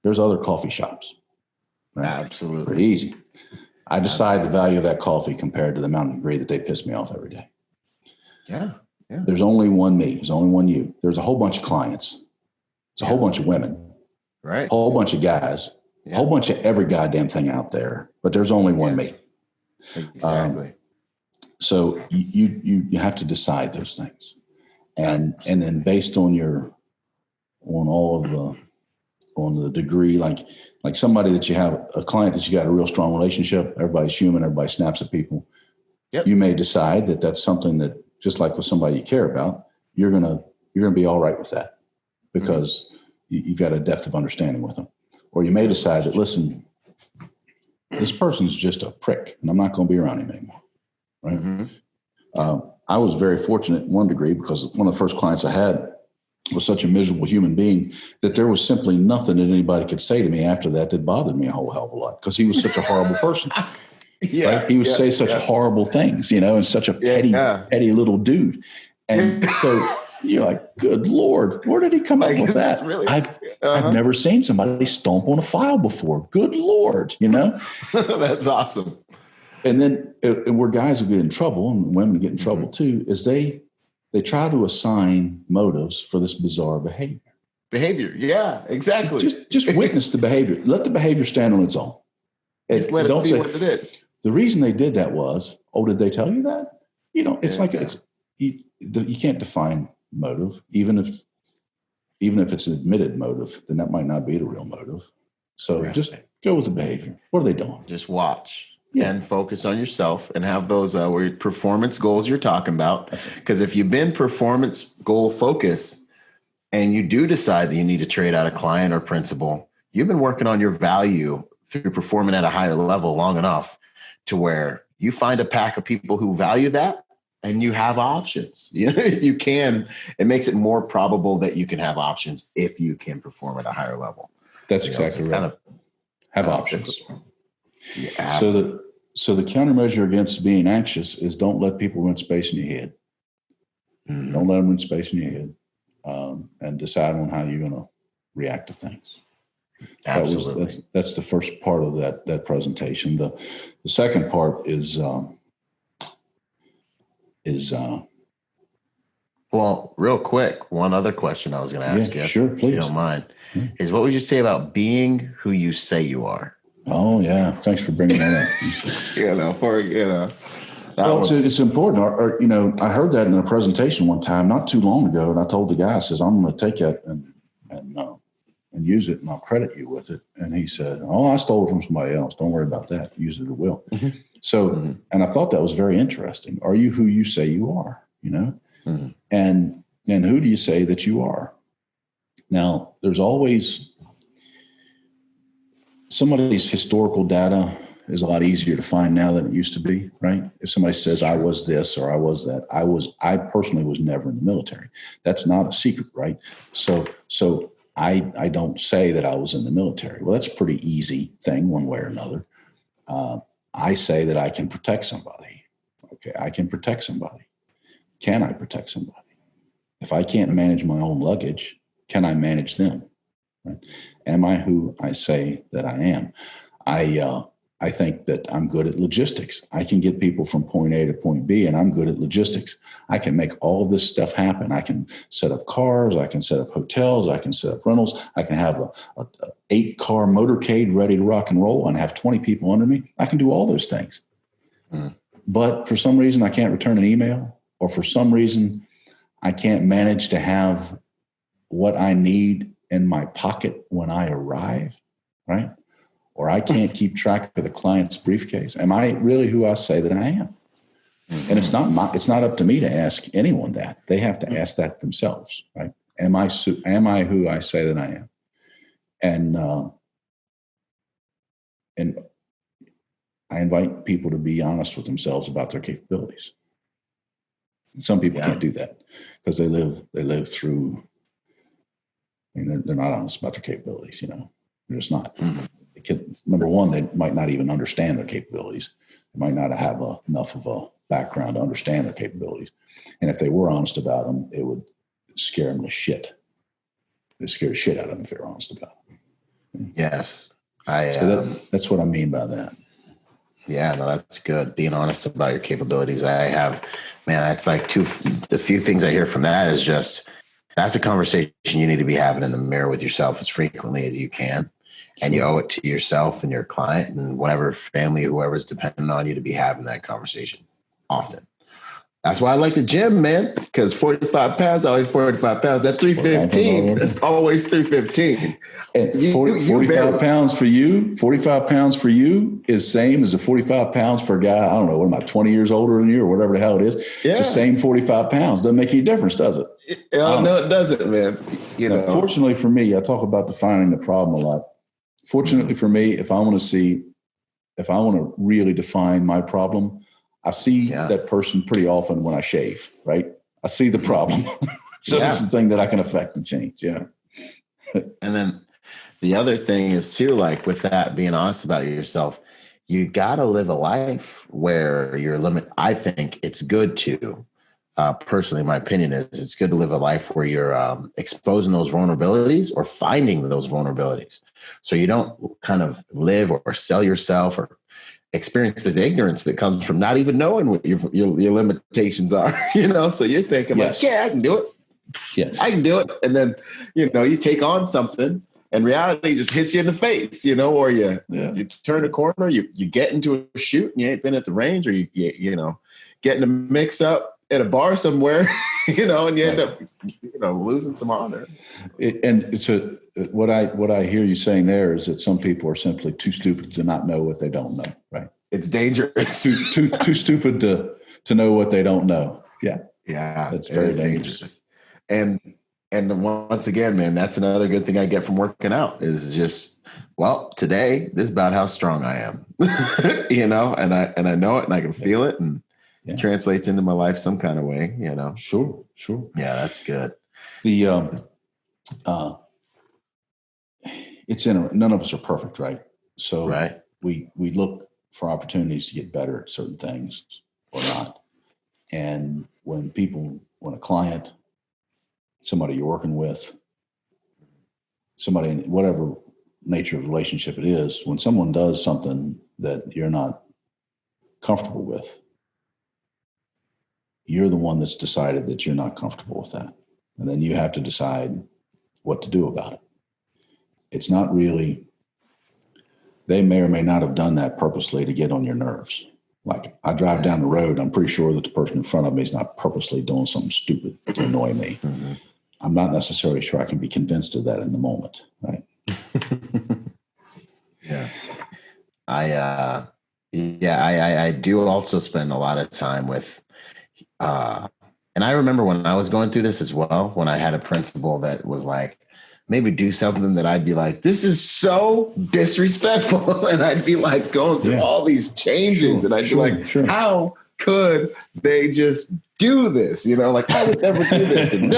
there's other coffee shops. Right? Absolutely. Pretty easy. I decide the value of that coffee compared to the amount of degree that they piss me off every day. Yeah. There's only one me. There's only one you. There's a whole bunch of clients. There's a whole bunch of women. Right. A whole bunch of guys. A whole bunch of every goddamn thing out there. But there's only one me. Exactly. So you have to decide those things. And then based on the degree, like somebody that you have, a client that you got a real strong relationship, everybody's human, everybody snaps at people. Yep. You may decide that that's something that, just like with somebody you care about, you're gonna be all right with that because you've got a depth of understanding with them. Or you may decide that, listen, this person's just a prick and I'm not going to be around him anymore. Right. Mm-hmm. I was very fortunate in one degree because one of the first clients I had was such a miserable human being that there was simply nothing that anybody could say to me after that bothered me a whole hell of a lot because he was such a horrible person. Right? He would say such horrible things, and such a petty little dude. And so you're like, good Lord, where did he come up with that? Really, I've never seen somebody stomp on a file before. Good Lord, That's awesome. And then where guys will get in trouble and women get in trouble too, is they try to assign motives for this bizarre behavior. Yeah, exactly. Just witness the behavior. Let the behavior stand on its own. Just let it be what it is. The reason they did that was, did they tell you that? You can't define motive, even if it's an admitted motive, then that might not be the real motive. So just go with the behavior. What are they doing? Just watch. And focus on yourself and have those performance goals you're talking about. Because if you've been performance goal focused and you do decide that you need to trade out a client or principal, you've been working on your value through performing at a higher level long enough to where you find a pack of people who value that and you have options. You can. It makes it more probable that you can have options if you can perform at a higher level. That's exactly right. Kind of have options. Yeah. So the countermeasure against being anxious is don't let people rent space in your head. Mm-hmm. Don't let them rent space in your head, and decide on how you're going to react to things. Absolutely. That's the first part of that presentation. The second part is well, real quick, one other question I was going to ask you. Sure, please. If you don't mind, is what would you say about being who you say you are? Oh yeah, thanks for bringing that up. It's important. I heard that in a presentation one time not too long ago, and I told the guy, I says, I'm going to take that and use it, and I'll credit you with it. And he said, "Oh, I stole it from somebody else. Don't worry about that. Use it at will." Mm-hmm. So, and I thought that was very interesting. Are you who you say you are? Mm-hmm. And who do you say that you are? Now, there's always somebody's historical data is a lot easier to find now than it used to be, right? If somebody says I was this or I was that, I personally was never in the military. That's not a secret, right? So I don't say that I was in the military. Well, that's a pretty easy thing one way or another. I say that I can protect somebody. Okay, I can protect somebody. Can I protect somebody? If I can't manage my own luggage, can I manage them? Right? Am I who I say that I am? I think that I'm good at logistics. I can get people from point A to point B, and I'm good at logistics. I can make all of this stuff happen. I can set up cars. I can set up hotels. I can set up rentals. I can have a 8-car motorcade ready to rock and roll and have 20 people under me. I can do all those things. But for some reason, I can't return an email, or for some reason, I can't manage to have what I need in my pocket when I arrive, right? Or I can't keep track of the client's briefcase. Am I really who I say that I am? Mm-hmm. And it's not up to me to ask anyone that. They have to ask that themselves, right? Am I who I say that I am? And I invite people to be honest with themselves about their capabilities. And some people can't do that because they live through. They're not honest about their capabilities. They're just not. Mm-hmm. Number one, they might not even understand their capabilities. They might not have enough of a background to understand their capabilities. And if they were honest about them, it would scare them to shit. It'd scare the shit out of them if they were honest about them. Yes. That's what I mean by that. Yeah, no, that's good. Being honest about your capabilities. That's like the few things I hear from that is just, that's a conversation you need to be having in the mirror with yourself as frequently as you can. And you owe it to yourself and your client and whatever family, whoever's dependent on you to be having that conversation often. That's why I like the gym, man, because 45 pounds, always 45 pounds. That 315, it's always 315. And 45 pounds for you is same as the 45 pounds for a guy, I don't know, what am I, 20 years older than you or whatever the hell it is. Yeah. It's the same 45 pounds. Doesn't make any difference, does it? No, it doesn't, man. Fortunately for me, I talk about defining the problem a lot. Fortunately for me, if I want to really define my problem, I see that person pretty often when I shave, right? I see the problem. So it's the thing that I can affect and change. Yeah. And then the other thing is too, like with that, being honest about yourself, you got to live a life where your limit. I think it's good to, personally, my opinion is it's good to live a life where you're exposing those vulnerabilities or finding those vulnerabilities. So you don't kind of live or sell yourself or experience this ignorance that comes from not even knowing what your limitations are, so you're thinking like, yeah, I can do it. Yeah, I can do it. And then, you take on something and reality just hits you in the face, or you turn a corner, you get into a shoot and you ain't been at the range, or you get in a mix up at a bar somewhere, and you end up, losing some honor. What I hear you saying there is that some people are simply too stupid to not know what they don't know. Right. It's dangerous. too stupid to know what they don't know. Yeah. Yeah. That's very dangerous. And once again, man, that's another good thing I get from working out is just, well, today this is about how strong I am, and I know it and I can feel it and it translates into my life some kind of way, Sure. Yeah, that's good. It's none of us are perfect, right? So right. we look for opportunities to get better at certain things or not. And when a client, somebody you're working with, somebody in whatever nature of relationship it is, when someone does something that you're not comfortable with, you're the one that's decided that you're not comfortable with that. And then you have to decide what to do about it. It's not really, they may or may not have done that purposely to get on your nerves. Like I drive down the road, I'm pretty sure that the person in front of me is not purposely doing something stupid to annoy me. Mm-hmm. I'm not necessarily sure I can be convinced of that in the moment, right? Yeah. I do also spend a lot of time with, and I remember when I was going through this as well, when I had a principal that was like, maybe do something that I'd be like, this is so disrespectful. And I'd be like going through all these changes and I'd be like, how could they just do this? Like I would never do this. And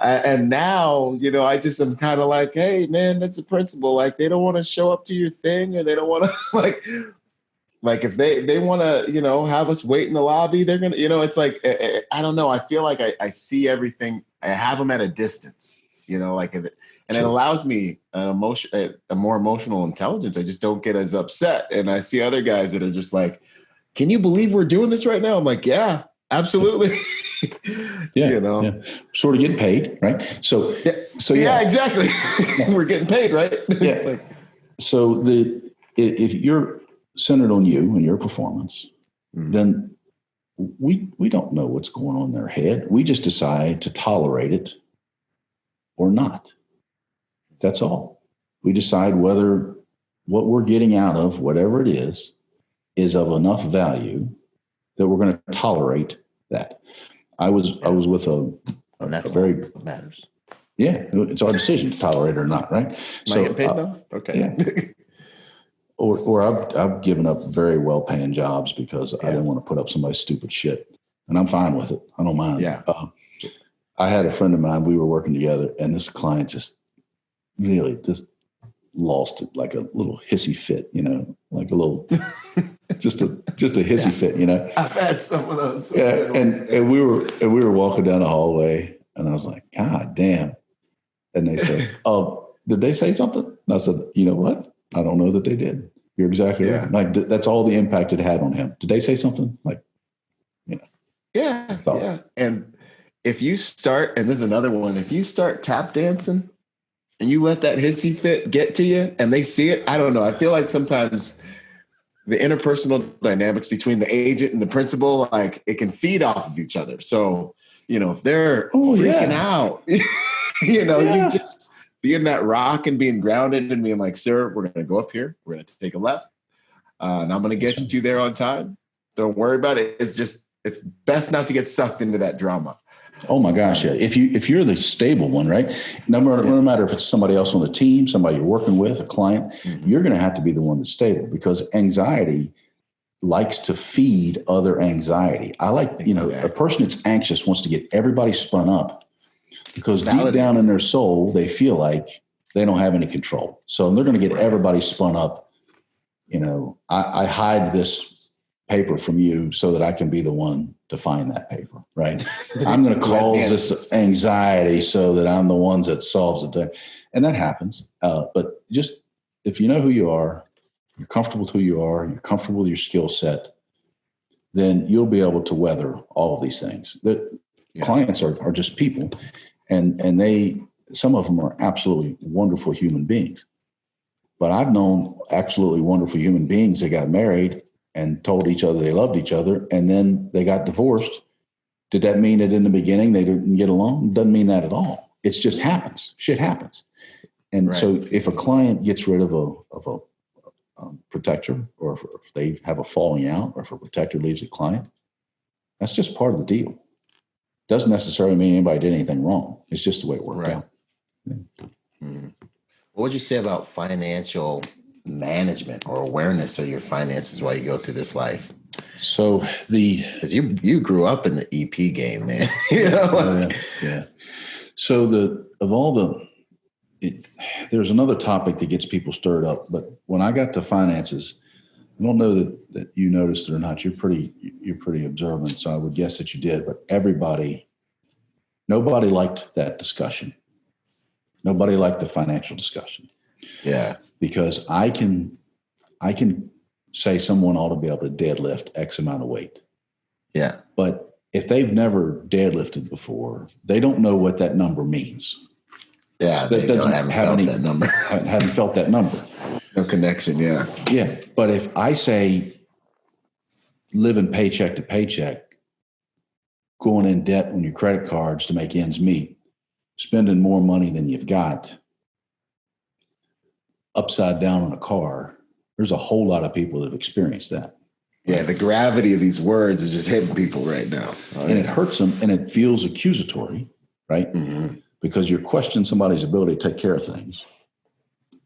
and now, I just am kind of like, hey man, that's a principle. Like they don't want to show up to your thing or they don't want to like if they want to, have us wait in the lobby, they're going to, it's like, I don't know. I feel like I see everything. I have them at a distance, it allows me a more emotional intelligence. I just don't get as upset. And I see other guys that are just like, can you believe we're doing this right now? I'm like, yeah, absolutely. Sort of getting paid, right? So exactly. We're getting paid, right? Yeah. So if you're centered on you and your performance, then we don't know what's going on in their head. We just decide to tolerate it or not. That's all. We decide whether what we're getting out of whatever it is of enough value that we're going to tolerate that. I was with that's very what matters. Yeah, it's our decision to tolerate it or not, right? Am I getting paid enough? Okay. Yeah. Or I've given up very well-paying jobs because I didn't want to put up somebody's stupid shit, and I'm fine with it. I don't mind. Yeah. I had a friend of mine. We were working together, and this client just really just lost it, like a little hissy fit, like a little, just a hissy fit, I've had some of those. Yeah, and we were walking down the hallway, and I was like, God damn. And they said, "Oh, did they say something?" And I said, "You know what? I don't know that they did. You're exactly right. Like that's all the impact it had on him. Did they say something? Like, Yeah. So. Yeah. And if you start, and there's another one, if you start tap dancing and you let that hissy fit get to you and they see it, I don't know. I feel like sometimes the interpersonal dynamics between the agent and the principal, like it can feed off of each other. So, if they're freaking out, you just being that rock and being grounded and being like, sir, we're going to go up here. We're going to take a left. And I'm going to get you there on time. Don't worry about it. It's best not to get sucked into that drama. Oh my gosh. Yeah. If you're the stable one, right? No matter if it's somebody else on the team, somebody you're working with, a client, you're going to have to be the one that's stable because anxiety likes to feed other anxiety. I like, a person that's anxious wants to get everybody spun up. Because deep down in their soul, they feel like they don't have any control. So they're going to get everybody spun up. I hide this paper from you so that I can be the one to find that paper, right? I'm going to cause this anxiety so that I'm the ones that solves it. And that happens. But just if you know who you are you're comfortable with who you are, you're comfortable with your skill set, then you'll be able to weather all of these things. Clients are just people, and some of them are absolutely wonderful human beings. But I've known absolutely wonderful human beings that got married and told each other they loved each other, and then they got divorced. Did that mean that in the beginning they didn't get along? Doesn't mean that at all. It just happens. Shit happens. And so if a client gets rid of a protector, or if they have a falling out, or if a protector leaves a client, that's just part of the deal. Doesn't necessarily mean anybody did anything wrong. It's just the way it worked out. Yeah. Mm-hmm. What would you say about financial management or awareness of your finances while you go through this life? So because you grew up in the EP game, man. You know? Yeah. So there's another topic that gets people stirred up. But when I got to finances, I don't know that you noticed it or not. You're pretty observant, so I would guess that you did. But nobody liked that discussion. Nobody liked the financial discussion. Yeah. Because I can say someone ought to be able to deadlift X amount of weight. Yeah. But if they've never deadlifted before, they don't know what that number means. Yeah. So haven't felt that number. No connection. Yeah. Yeah. But if I say living paycheck to paycheck, going in debt on your credit cards to make ends meet, spending more money than you've got, upside down on a car, there's a whole lot of people that have experienced that. Yeah, the gravity of these words is just hitting people right now. And it hurts them, and it feels accusatory, right? Mm-hmm. Because you're questioning somebody's ability to take care of things.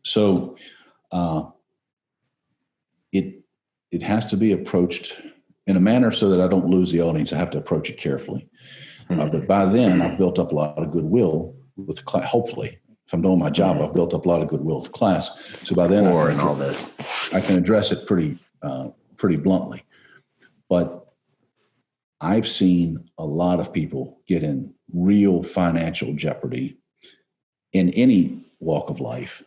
So it has to be approached in a manner so that I don't lose the audience. I have to approach it carefully. Mm-hmm. But by then, I've built up a lot of goodwill with the class. Hopefully, if I'm doing my job, mm-hmm. I've built up a lot of goodwill with the class. So by then, I can address it pretty bluntly. But I've seen a lot of people get in real financial jeopardy in any walk of life,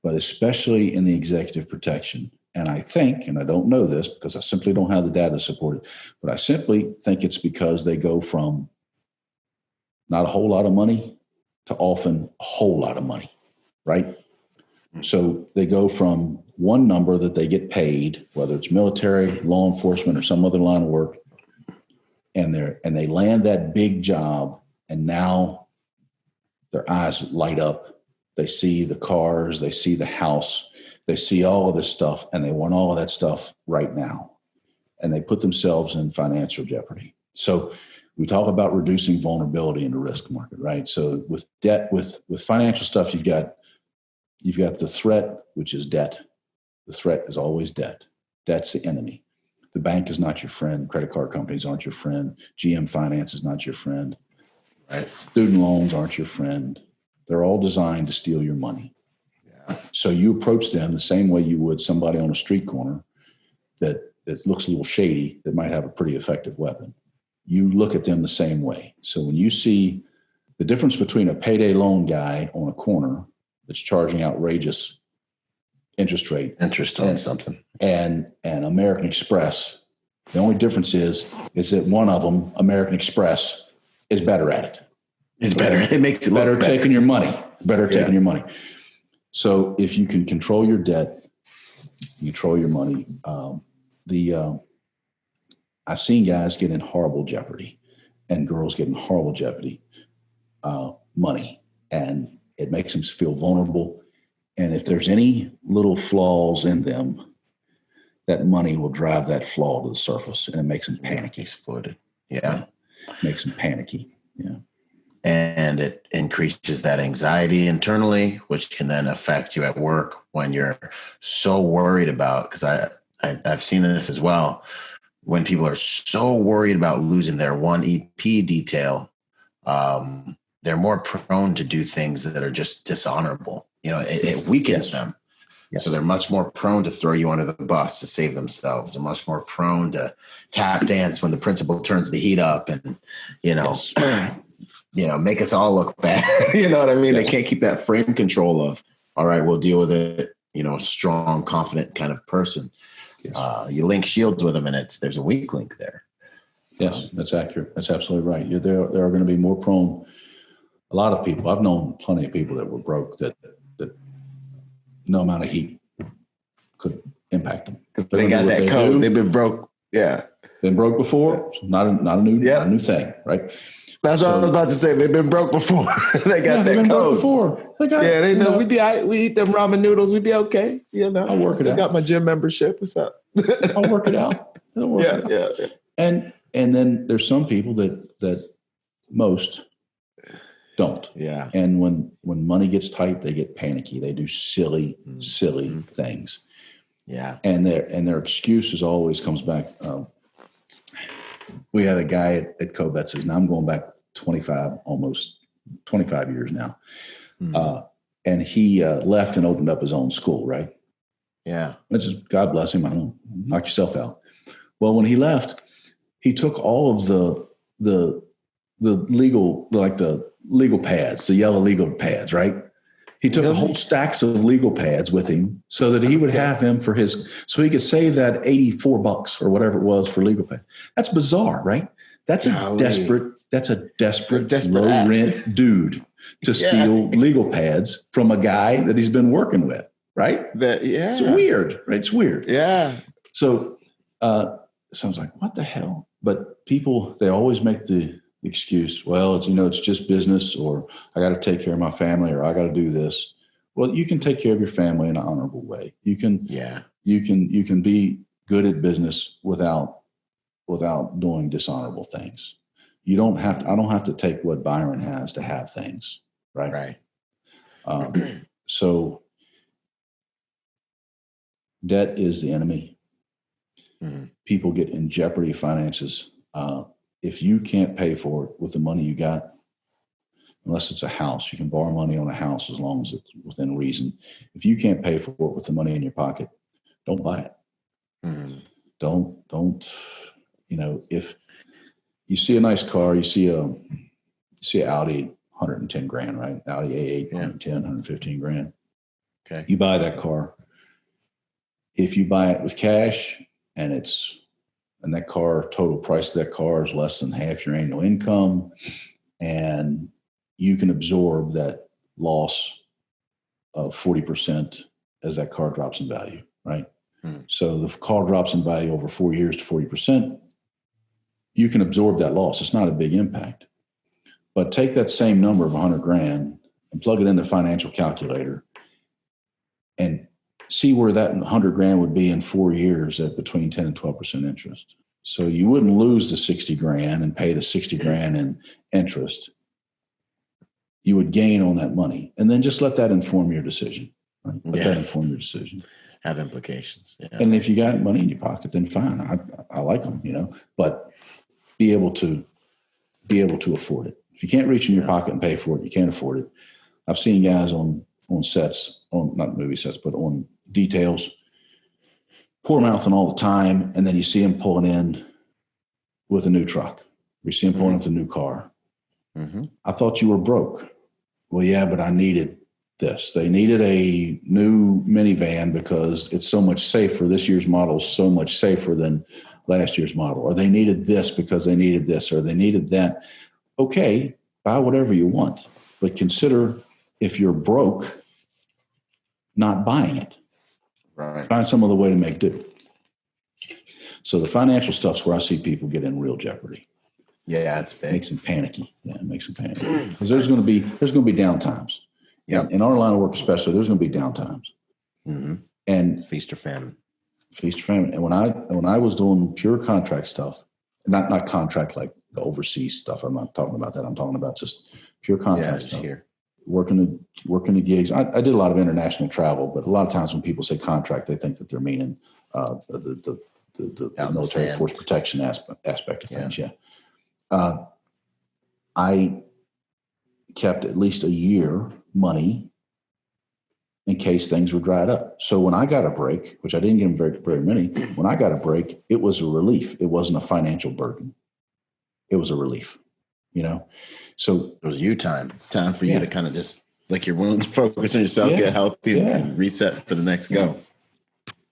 but especially in the executive protection. And I think, and I don't know this because I simply don't have the data to support it, but I simply think it's because they go from not a whole lot of money to often a whole lot of money, right? So they go from one number that they get paid, whether it's military, law enforcement, or some other line of work, and they land that big job, and now their eyes light up. They see the cars, they see the house, they see all of this stuff, and they want all of that stuff right now. And they put themselves in financial jeopardy. So we talk about reducing vulnerability in the risk market, right? So with debt, with financial stuff, you've got the threat, which is debt. The threat is always debt. Debt's the enemy. The bank is not your friend. Credit card companies aren't your friend. GM Finance is not your friend. Right? Student loans aren't your friend. They're all designed to steal your money. Yeah. So you approach them the same way you would somebody on a street corner that looks a little shady, that might have a pretty effective weapon. You look at them the same way. So when you see the difference between a payday loan guy on a corner that's charging outrageous interest on something and American Express, the only difference is that one of them, American Express, is better at it. It's better. It makes it better taking your money. Taking your money. So if you can control your debt, control your money. I've seen guys get in horrible jeopardy, and girls get in horrible jeopardy. Money, and it makes them feel vulnerable. And if there's any little flaws in them, that money will drive that flaw to the surface, and it makes them panicky. Exploited. Yeah. Makes them panicky. Yeah. And it increases that anxiety internally, which can then affect you at work when you're so worried about, because I've seen this as well, when people are so worried about losing their one EP detail, they're more prone to do things that are just dishonorable. You know, it weakens them. Yes. So they're much more prone to throw you under the bus to save themselves. They're much more prone to tap dance when the principal turns the heat up and, yes. Make us all look bad. You know what I mean? Yes. They can't keep that frame control of, all right, we'll deal with it a strong, confident kind of person. Yes. You link shields with them, and there's a weak link there. Yes, that's accurate. That's absolutely right. There are going to be more prone. A lot of people, I've known plenty of people that were broke that no amount of heat could impact them. They got that code. They've been broke. Yeah. Been broke before. It's not a new thing, right? That's what I was about to say. They've been broke before. They got that code. Before. They know we eat them ramen noodles. We'd be okay. I'll work it out. Got my gym membership. What's up? I'll work it out. It'll work it out. Yeah. And then there's some people that most don't. Yeah. And when money gets tight, they get panicky. They do silly things. Yeah. And their excuses always comes back. We had a guy at Cobet's, and I'm going back almost 25 years now. Mm-hmm. And he left and opened up his own school, right? Yeah. Which is, God bless him. I don't knock yourself out. Well, when he left, he took all of the legal, like the legal pads, the yellow legal pads, right? He took a whole stacks of legal pads with him so that he would have them so he could save that $84 or whatever it was for legal pads. That's bizarre, right? That's a desperate low rent dude to steal legal pads from a guy that he's been working with, right? It's weird, right? It's weird. Yeah. So I was like, what the hell? But people, they always make the excuse, well, it's just business, or I got to take care of my family, or I got to do this. Well, you can take care of your family in an honorable way. You can be good at business without doing dishonorable things. I don't have to take what Byron has to have things. Right. So debt is the enemy. Mm-hmm. People get in jeopardy of finances. If you can't pay for it with the money you got, unless it's a house, you can borrow money on a house as long as it's within reason. If you can't pay for it with the money in your pocket, don't buy it. Mm-hmm. Don't, if you see a nice car, you see an Audi, 110 grand, right? Audi A8, 110, 115 grand. Okay. You buy that car. If you buy it with cash and that car, total price of that car is less than half your annual income, and you can absorb that loss of 40% as that car drops in value, right? Mm. So the car drops in value over 4 years to 40%. You can absorb that loss. It's not a big impact. But take that same number of 100 grand and plug it in the financial calculator and see where that 100 grand would be in 4 years at between 10 and 12% interest. So you wouldn't lose the 60 grand and pay the 60 grand in interest. You would gain on that money, and then just let that inform your decision. Right? Let that inform your decision. Have implications. Yeah. And if you got money in your pocket, then fine. I like them, but be able to afford it. If you can't reach in your pocket and pay for it, you can't afford it. I've seen guys on sets, not movie sets, but on details, poor mouthing all the time, and then you see him pulling in with a new truck. You see him pulling with a new car. Mm-hmm. I thought you were broke. Well, yeah, but I needed this. They needed a new minivan because it's so much safer. This year's model is so much safer than last year's model. Or they needed this because they needed this, or they needed that. Okay, buy whatever you want, but consider if you're broke, not buying it. Right. Find some other way to make do. So the financial stuff's where I see people get in real jeopardy. Yeah, it's big. Makes them panicky. Yeah, it makes them panicky. Because there's going to be down times. Yeah. In our line of work especially, there's going to be down times. Mm-hmm. And feast or famine. And when I was doing pure contract stuff, not contract like the overseas stuff, I'm not talking about that. I'm talking about just pure contract stuff. Here. Working the gigs. I did a lot of international travel, but a lot of times when people say contract, they think that they're meaning the military force protection aspect of things. Yeah. I kept at least a year money in case things were dried up. So when I got a break, which I didn't get them very, very many, when I got a break, it was a relief. It wasn't a financial burden. It was a relief, So it was time for you to kind of just Like you're willing to focus on yourself, get healthy, and reset for the next go.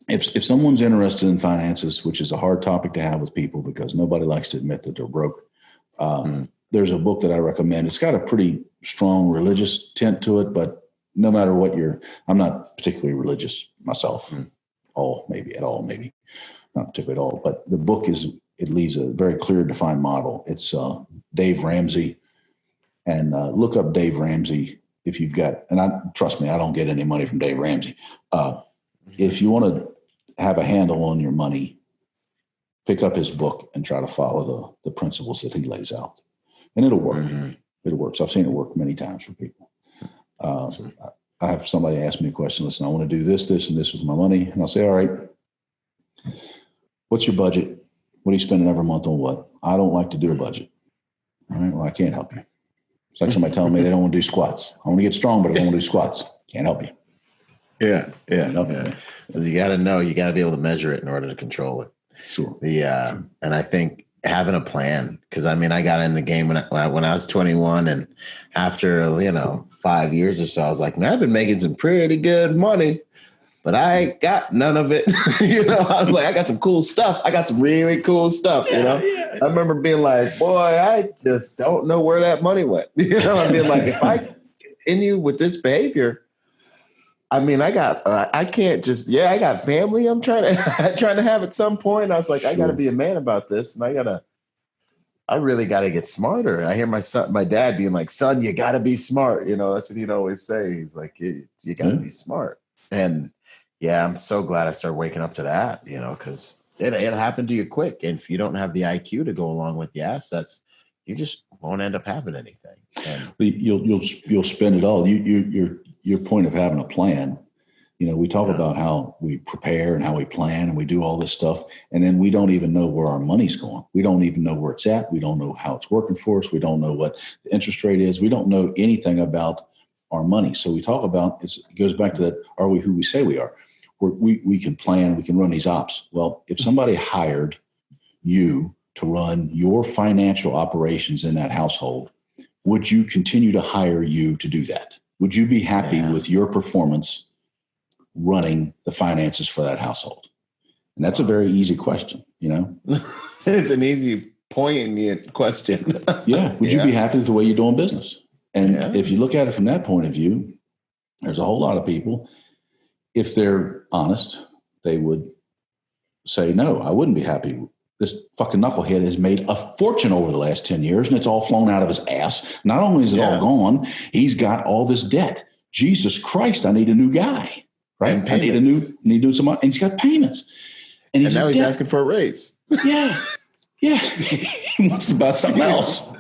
If someone's interested in finances, which is a hard topic to have with people because nobody likes to admit that they're broke, there's a book that I recommend. It's got a pretty strong religious tint to it, but no matter what I'm not particularly religious myself. Maybe not particularly at all. But the book it leaves a very clear, defined model. It's Dave Ramsey, and look up Dave Ramsey if you've got. And trust me, I don't get any money from Dave Ramsey. If you want to have a handle on your money, pick up his book and try to follow the principles that he lays out, and it'll work. It works. I've seen it work many times for people. I have somebody ask me a question. Listen, I want to do this, and this with my money. And I'll say, all right, what's your budget? What are you spending every month on what? I don't like to do a budget. All right, well, I can't help you. It's like somebody telling me they don't want to do squats. I want to get strong, but I don't want to do squats. Can't help you. Yeah. You got to know, you got to be able to measure it in order to control it. Sure. And I think having a plan, because I got in the game when I was 21, and after 5 years or so, I was like, man, I've been making some pretty good money, but I got none of it. I was like, I got some cool stuff. I got some really cool stuff. I remember being like, boy, I just don't know where that money went. I mean, like, if I continue with this behavior, I can't just, I got family I'm trying to have at some point. I was like, I got to be a man about this. And I really got to get smarter. I hear my dad being like, son, you got to be smart. That's what he'd always say. He's like, you got to be smart. And I'm so glad I started waking up to that, because it happened to you quick. And if you don't have the IQ to go along with the assets, you just won't end up having anything. And you'll spend it all. Your point of having a plan, we talk about how we prepare and how we plan and we do all this stuff. And then we don't even know where our money's going. We don't even know where it's at. We don't know how it's working for us. We don't know what the interest rate is. We don't know anything about our money. So we talk about, it goes back to that, are we who we say we are? We can plan, we can run these ops. Well, if somebody hired you to run your financial operations in that household, would you continue to hire you to do that? Would you be happy with your performance running the finances for that household? And that's a very easy question, It's an easy, poignant question. Would you be happy with the way you're doing business? And if you look at it from that point of view, there's a whole lot of people, if they're honest, they would say, no, I wouldn't be happy. This fucking knucklehead has made a fortune over the last 10 years, and it's all flown out of his ass. Not only is it all gone, he's got all this debt. Jesus Christ, I need a new guy, right? I need some, and he's got payments. And now he's asking for a raise. Yeah. He wants to buy something else.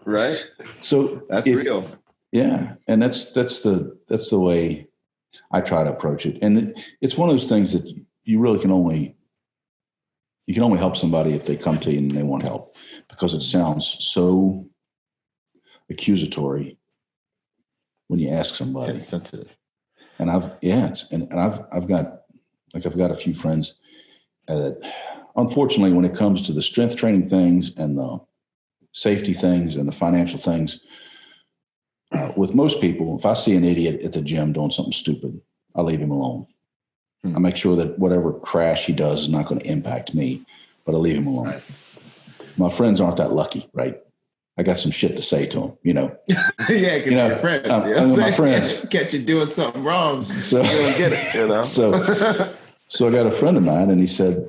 Right. So that's real. Yeah. And that's the way I try to approach it. And it's one of those things that you really can only help somebody if they come to you and they want help, because it sounds so accusatory when you ask somebody. It's sensitive. And I've got a few friends that, unfortunately, when it comes to the strength training things and the safety things and the financial things, with most people, if I see an idiot at the gym doing something stupid, I leave him alone. I make sure that whatever crash he does is not going to impact me, but I leave him alone. Right. My friends aren't that lucky, right? I got some shit to say to them, Yeah, because your friends. My friends. Catch you doing something wrong, so you don't get it, So I got a friend of mine, and he said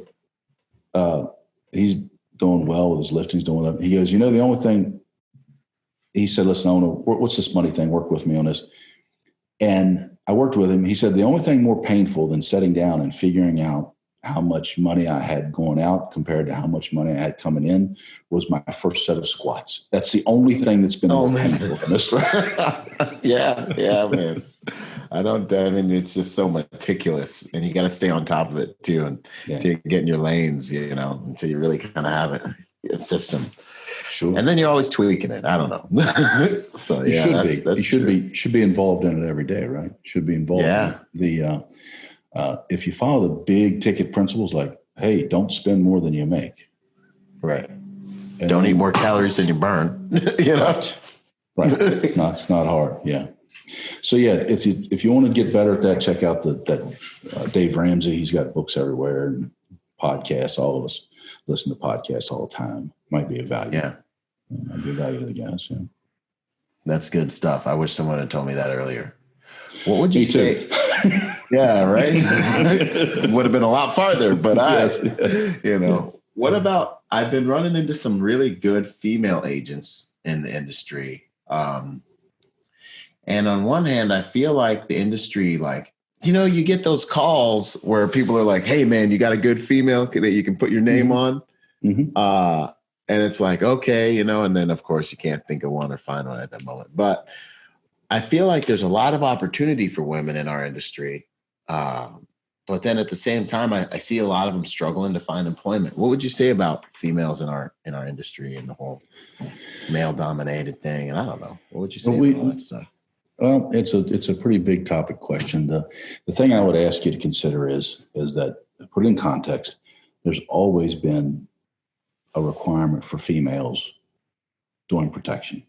he's doing well with his lifting. He's doing well. He goes, the only thing, he said, listen, I want to, what's this money thing? Work with me on this. And I worked with him. He said, the only thing more painful than sitting down and figuring out how much money I had going out compared to how much money I had coming in was my first set of squats. That's the only thing that's been more painful in this. Yeah, man. It's just so meticulous, and you got to stay on top of it too, and to get in your lanes, until you really kind of have a system. Sure. And then you're always tweaking it. I don't know. So you should be involved in it every day, right? Should be involved. Yeah. If you follow the big ticket principles, like, hey, don't spend more than you make. Right. And don't eat more calories than you burn. Right. No, it's not hard. Yeah. So yeah, if you want to get better at that, check out Dave Ramsey. He's got books everywhere and podcasts. All of us listen to podcasts all the time. Might be a value. Yeah. Might be a value to the guys. Yeah. That's good stuff. I wish someone had told me that earlier. What would you Me say? too. Yeah, right. Would have been a lot farther, but Yes. What about, I've been running into some really good female agents in the industry. And on one hand, I feel like the industry, you get those calls where people are like, hey man, you got a good female that you can put your name on. Mm-hmm. And it's like, okay, and then of course you can't think of one or find one at that moment. But I feel like there's a lot of opportunity for women in our industry. But then at the same time, I see a lot of them struggling to find employment. What would you say about females in our industry and the whole male dominated thing? And I don't know. What would you say about all that stuff? Well, it's a pretty big topic question. The thing I would ask you to consider is that, put it in context, there's always been a requirement for females doing protection,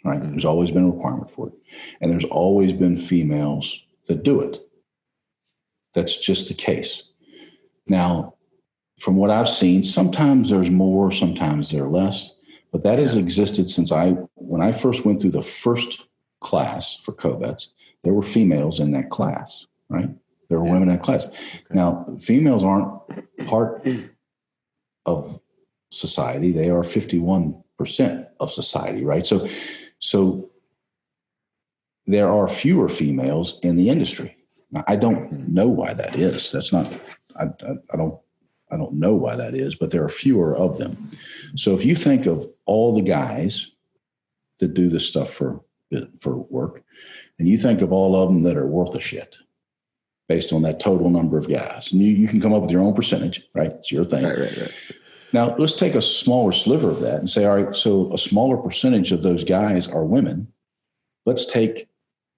right? Mm-hmm. There's always been a requirement for it. And there's always been females that do it. That's just the case. Now, from what I've seen, sometimes there's more, sometimes there's less, but that has existed since when I first went through the first class for co-vets, there were females in that class, right? There were women in that class. Okay. Now, females aren't part of society. They are 51% of society, right? So there are fewer females in the industry. Now, I don't know why that is. That's not, I don't know why that is, but there are fewer of them. So if you think of all the guys that do this stuff for work, and you think of all of them that are worth a shit based on that total number of guys, and you can come up with your own percentage, right? It's your thing. Right. Now, let's take a smaller sliver of that and say, all right, so a smaller percentage of those guys are women. Let's take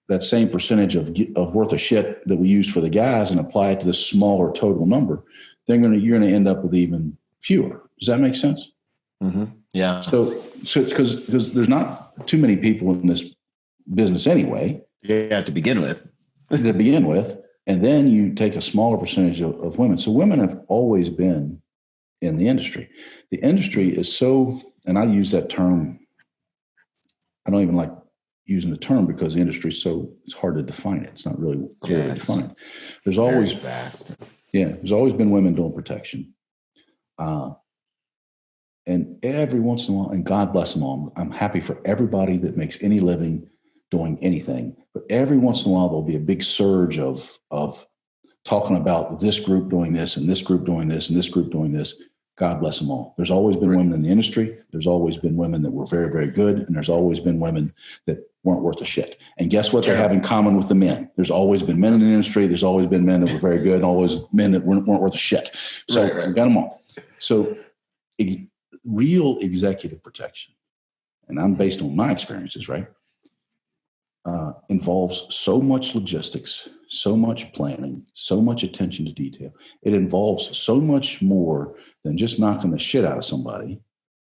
that same percentage of worth of shit that we used for the guys and apply it to the smaller total number. You're going to end up with even fewer. Does that make sense? Mm-hmm. Yeah. So because there's not too many people in this business anyway. Yeah, to begin with. And then you take a smaller percentage of women. So women have always been in the industry. The industry is so, and I use that term, I don't even like using the term because the industry it's hard to define it. It's not really clearly defined. There's always vast. Yeah, there's always been women doing protection. And every once in a while, and God bless them all, I'm happy for everybody that makes any living doing anything. But every once in a while, there'll be a big surge of talking about this group doing this and this group doing this and this group doing this. God bless them all. There's always been women in the industry. There's always been women that were very, very good. And there's always been women that weren't worth a shit. And guess what they have in common with the men? There's always been men in the industry. There's always been men that were very good and always men that weren't worth a shit. So we got them all. So real executive protection, and I'm based on my experiences, right? Involves so much logistics, so much planning, so much attention to detail. It involves so much more than just knocking the shit out of somebody.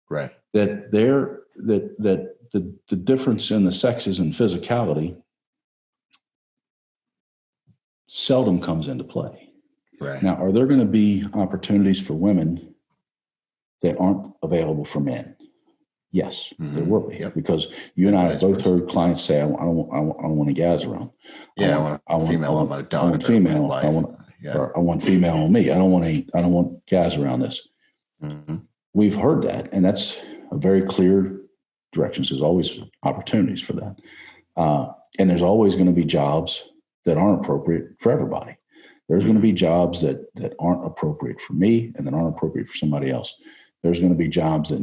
Right. That the difference in the sexes and physicality seldom comes into play. Right. Now, are there going to be opportunities for women that aren't available for men? Yes, there will be, because you and I have both heard clients say, "I don't want any guys around." Yeah, I want female on my daughter. I want female. I want female on me. I don't want guys around this. Mm-hmm. We've heard that, and that's a very clear direction. So there's always opportunities for that, and there's always going to be jobs that aren't appropriate for everybody. There's going to be jobs that aren't appropriate for me, and that aren't appropriate for somebody else. There's going to be jobs that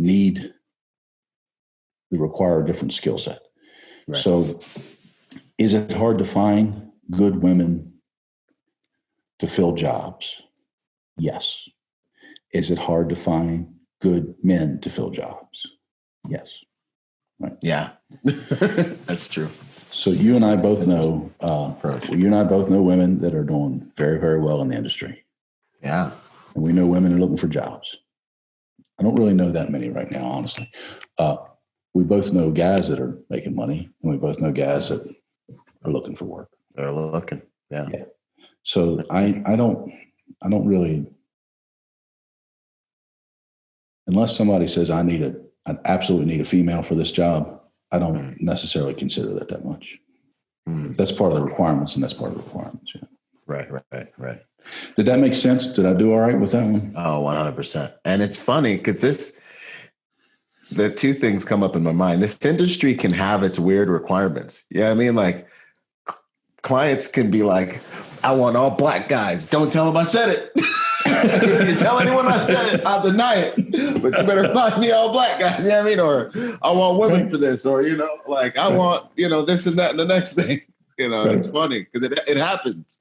require a different skill set. Right. So is it hard to find good women to fill jobs? Yes. Is it hard to find good men to fill jobs? Yes. Right. Yeah, that's true. So you and I both know, women that are doing very, very well in the industry. Yeah. And we know women are looking for jobs. I don't really know that many right now, honestly. We both know guys that are making money, and we both know guys that are looking for work. They're looking. Yeah. So I don't really, unless somebody says I absolutely need a female for this job, I don't necessarily consider that much. That's part of the requirements, and that's part of the requirements. Yeah. Right. Did that make sense? Did I do all right with that one? Oh, 100%. And it's funny because the two things come up in my mind. This industry can have its weird requirements. Yeah, I mean, like clients can be like, I want all black guys. Don't tell them I said it. If you tell anyone I said it, I'll deny it. But you better find me all black guys. You know what I mean? Or I want women for this. Or, like I want, this and that and the next thing. It's funny because it happens,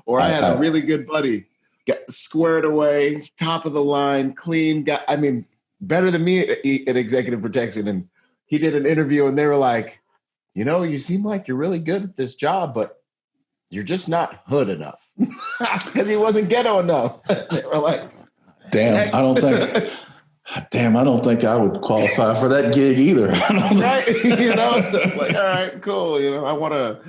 Or I had a really good buddy, got squared away, top of the line, clean guy. I mean, better than me at executive protection. And he did an interview and they were like, you seem like you're really good at this job, but you're just not hood enough because he wasn't ghetto enough. They were like, damn, next. I don't think I would qualify for that gig either. Right. So it's like, all right, cool. I want to,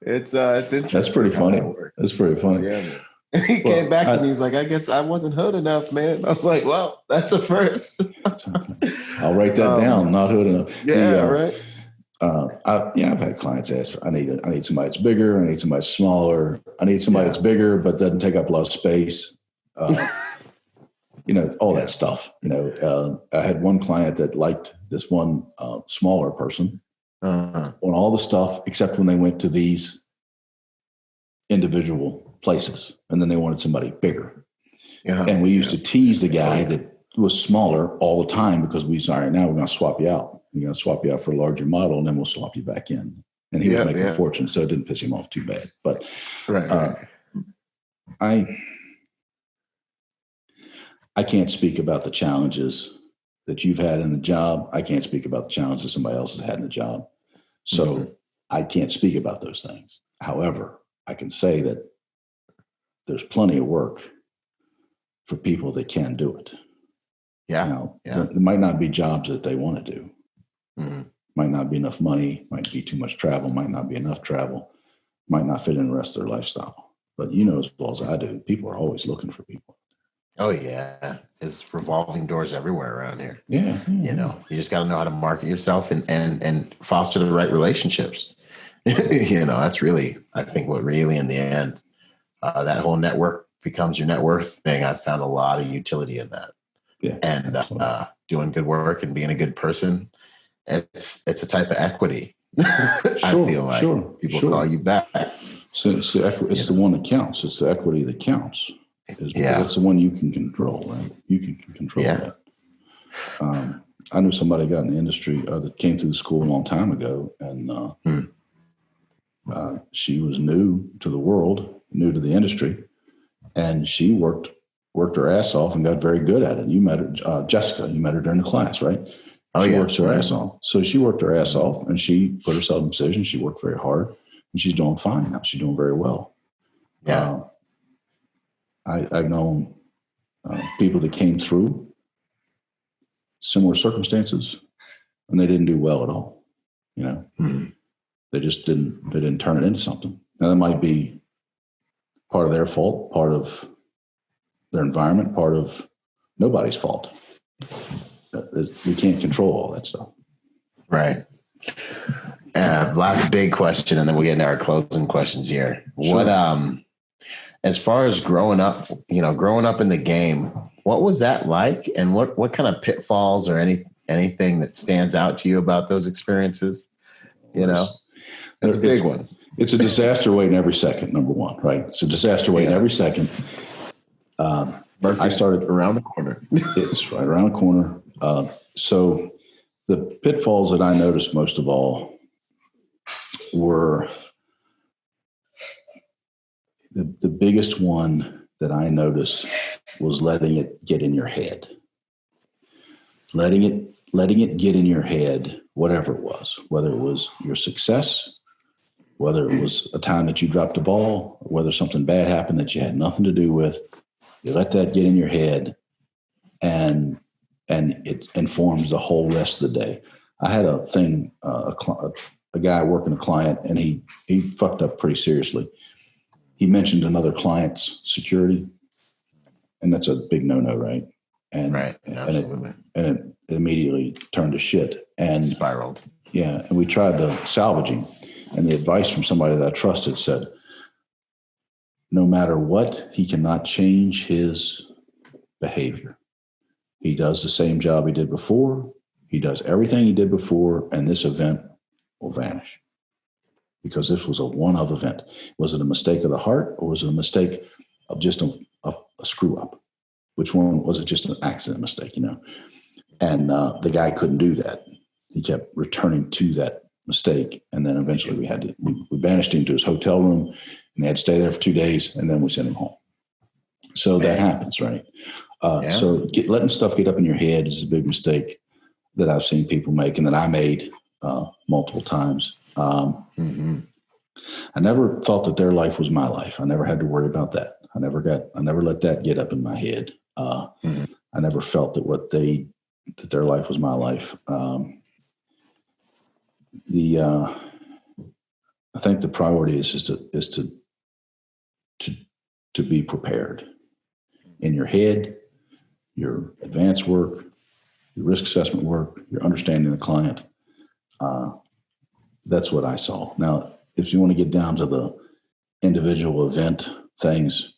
it's interesting. That's pretty funny. That's pretty funny. Yeah, and he came back to me. He's like, I guess I wasn't hood enough, man. I was like, well, that's a first. I'll write that down. Not hood enough. Yeah. Right. I've had clients ask for, I need somebody that's bigger. I need somebody that's smaller. I need somebody that's bigger, but doesn't take up a lot of space. All that stuff. I had one client that liked this one smaller person on all the stuff, except when they went to these individual places, and then they wanted somebody bigger. And we used to tease the guy that was smaller all the time because we said, all right, now we're going to swap you out. We're going to swap you out for a larger model, and then we'll swap you back in. And he was making a fortune, so it didn't piss him off too bad. But I can't speak about the challenges that you've had in the job. I can't speak about the challenges somebody else has had in the job. So I can't speak about those things. However, I can say that there's plenty of work for people that can do it. There might not be jobs that they want to do. Might not be enough money, might be too much travel, might not be enough travel, might not fit in the rest of their lifestyle. But as well as I do, people are always looking for people. Oh, yeah. There's revolving doors everywhere around here. Yeah. You just got to know how to market yourself and foster the right relationships. That's really, I think, what really in the end, that whole network becomes your net worth thing. I've found a lot of utility in that. Yeah. And doing good work and being a good person, it's a type of equity. I feel like people call you back. So it's the one that counts. It's the equity that counts. That's the one you can control, right? You can control that. I knew somebody got in the industry that came through the school a long time ago, and she was new to the world, new to the industry, and she worked her ass off and got very good at it. You met her, Jessica. You met her during the class, right? She works her ass off. So she worked her ass off, and she put herself in position. She worked very hard, and she's doing fine now. She's doing very well. Yeah. I've known people that came through similar circumstances, and they didn't do well at all. They just didn't turn it into something. Now that might be part of their fault, part of their environment, part of nobody's fault. We can't control all that stuff. Right. Last big question, and then we'll get into our closing questions here. Sure. What as far as growing up in the game, what was that like? And what kind of pitfalls or anything that stands out to you about those experiences? That's a big one. It's a disaster waiting every second, number one, right? It's a disaster waiting every second. I started around the corner. It's right around the corner. So the pitfalls that I noticed most of all were the biggest one that I noticed was letting it get in your head. Letting it get in your head, whatever it was, whether it was your success, whether it was a time that you dropped a ball, whether something bad happened that you had nothing to do with, you let that get in your head and it informs the whole rest of the day. I had a thing, a guy working a client, and he fucked up pretty seriously. He mentioned another client's security, and that's a big no-no, right? And right, absolutely. And it immediately turned to shit and spiraled. Yeah, and we tried to salvage him. And the advice from somebody that I trusted said, no matter what, he cannot change his behavior. He does the same job he did before. He does everything he did before, and this event will vanish. Because this was a one-off event. Was it a mistake of the heart, or was it a mistake of just a screw-up? Which one? Was it just an accident mistake, And the guy couldn't do that. He kept returning to that mistake, and then eventually we banished him to his hotel room, and he had to stay there for 2 days, and then we sent him home. So that happens, right? So letting stuff get up in your head is a big mistake that I've seen people make, and that I made multiple times. I never thought that their life was my life. I never had to worry about that. I never let that get up in my head. I never felt that their life was my life. I think the priority is to be prepared in your head, your advanced work, your risk assessment work, your understanding of the client. That's what I saw. Now, if you want to get down to the individual event things,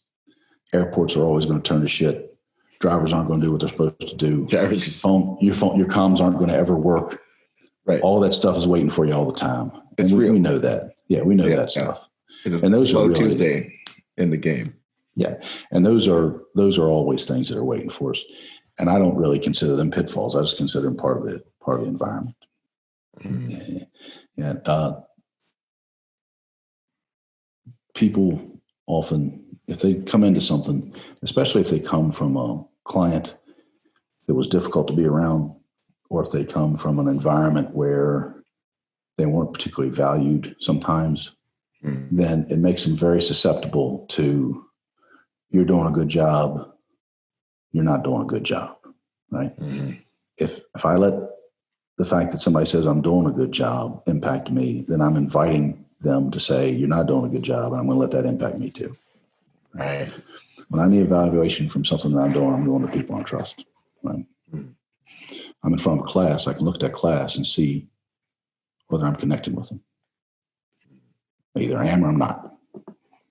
airports are always going to turn to shit. Drivers aren't going to do what they're supposed to do. Your comms aren't going to ever work. Right. All that stuff is waiting for you all the time. It's real. We know that. Yeah, we know that stuff. It's and those slow are really, Tuesday in the game. Yeah, and those are always things that are waiting for us. And I don't really consider them pitfalls. I just consider them part of the environment. People often, if they come into something, especially if they come from a client that was difficult to be around, or if they come from an environment where they weren't particularly valued sometimes, then it makes them very susceptible to, you're doing a good job, you're not doing a good job, right? If I let the fact that somebody says I'm doing a good job impact me, then I'm inviting them to say, you're not doing a good job, and I'm going to let that impact me too. Right. When I need evaluation from something that I'm doing to people I trust, right? I'm in front of a class, I can look at that class and see whether I'm connecting with them. Either I am or I'm not.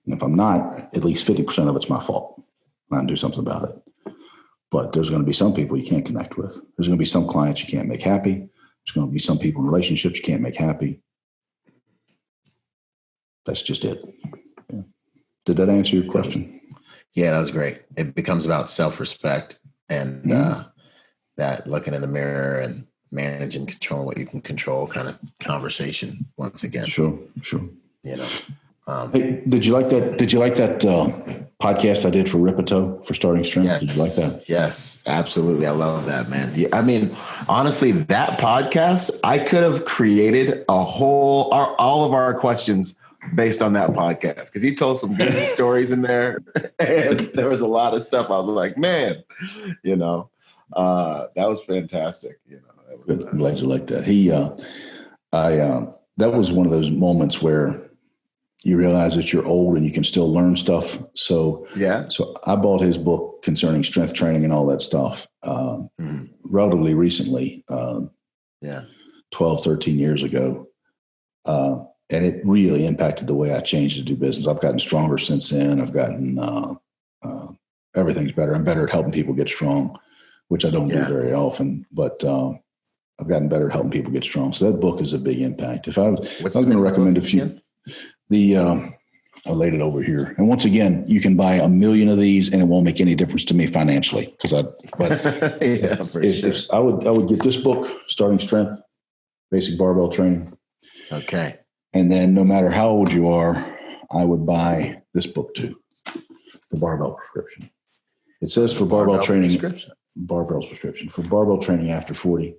And if I'm not, at least 50% of it's my fault. I can do something about it. But there's going to be some people you can't connect with. There's going to be some clients you can't make happy. There's going to be some people in relationships you can't make happy. That's just it. Yeah. Did that answer your question? Yeah, that was great. It becomes about self-respect and that looking in the mirror and managing, control what you can control kind of conversation once again. Sure. Hey, did you like that? Did you like that podcast I did for Ripito for Starting Strength? Yes, did you like that? Yes, absolutely. I love that, man. I mean, honestly, that podcast, I could have created all of our questions based on that podcast, because he told some good stories in there, and there was a lot of stuff. I was like, man, that was fantastic. I'm glad you liked that. That was one of those moments where you realize that you're old and you can still learn stuff. So I bought his book concerning strength training and all that stuff relatively recently, 12, 13 years ago. And it really impacted the way I changed to do business. I've gotten stronger since then. I've gotten, everything's better. I'm better at helping people get strong, which I don't do very often, but I've gotten better at helping people get strong. So that book is a big impact. If I was going to recommend a few, I laid it over here. And once again, you can buy 1 million of these and it won't make any difference to me financially. I would get this book, Starting Strength, Basic Barbell Training. Okay. And then no matter how old you are, I would buy this book too, The Barbell Prescription. It says for barbell training, barbell prescription for barbell training after 40.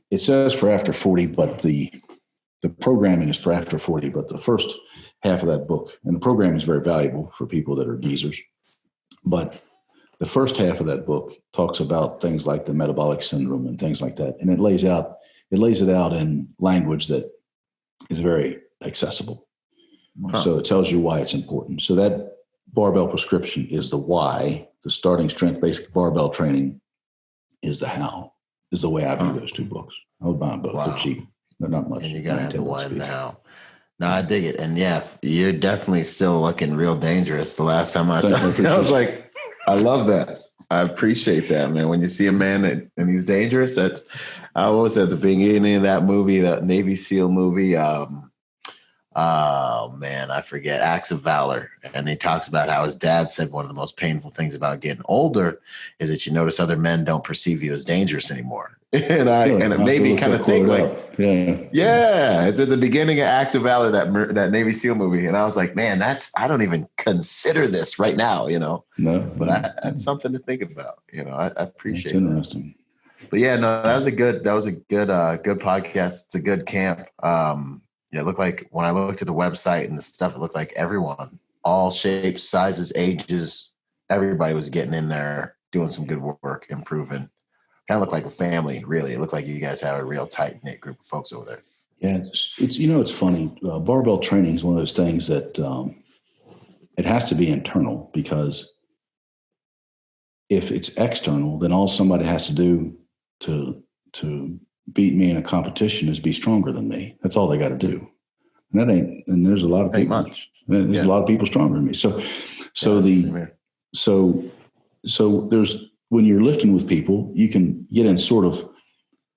It says for after 40, but the programming is for after 40, but the first half of that book, and the programming is very valuable for people that are geezers, but the first half of that book talks about things like the metabolic syndrome and things like that. And it lays it out in language that is very accessible. Huh. So it tells you why it's important. So that barbell prescription is the why. The starting strength basic barbell training is the how, is the way I view those two books. I would buy them both. Wow. They're cheap. They're not much. And you got to have the why and the how. No, I dig it. And yeah, you're definitely still looking real dangerous. The last time I saw you, I was like, I love that. I appreciate that, man. When you see a man and he's dangerous, I always at the beginning of that movie, that Navy SEAL movie, oh man, I forget, Acts of Valor. And he talks about how his dad said one of the most painful things about getting older is that you notice other men don't perceive you as dangerous anymore. And it made me kind of think like, it's at the beginning of Acts of Valor, that Navy SEAL movie. And I was like, man, I don't even consider this right now, but that's something to think about. I appreciate it. It's interesting. But yeah, no, that was a good podcast. It's a good camp. It looked like when I looked at the website and the stuff, it looked like everyone, all shapes, sizes, ages, everybody was getting in there, doing some good work, improving. Kind of looked like a family, really. It looked like you guys had a real tight-knit group of folks over there. Yeah, it's funny. Barbell training is one of those things that it has to be internal, because if it's external, then all somebody has to do to beat me in a competition is be stronger than me. That's all they got to do. And there's a lot of people. There's a lot of people stronger than me. So there's, when you're lifting with people, you can get in sort of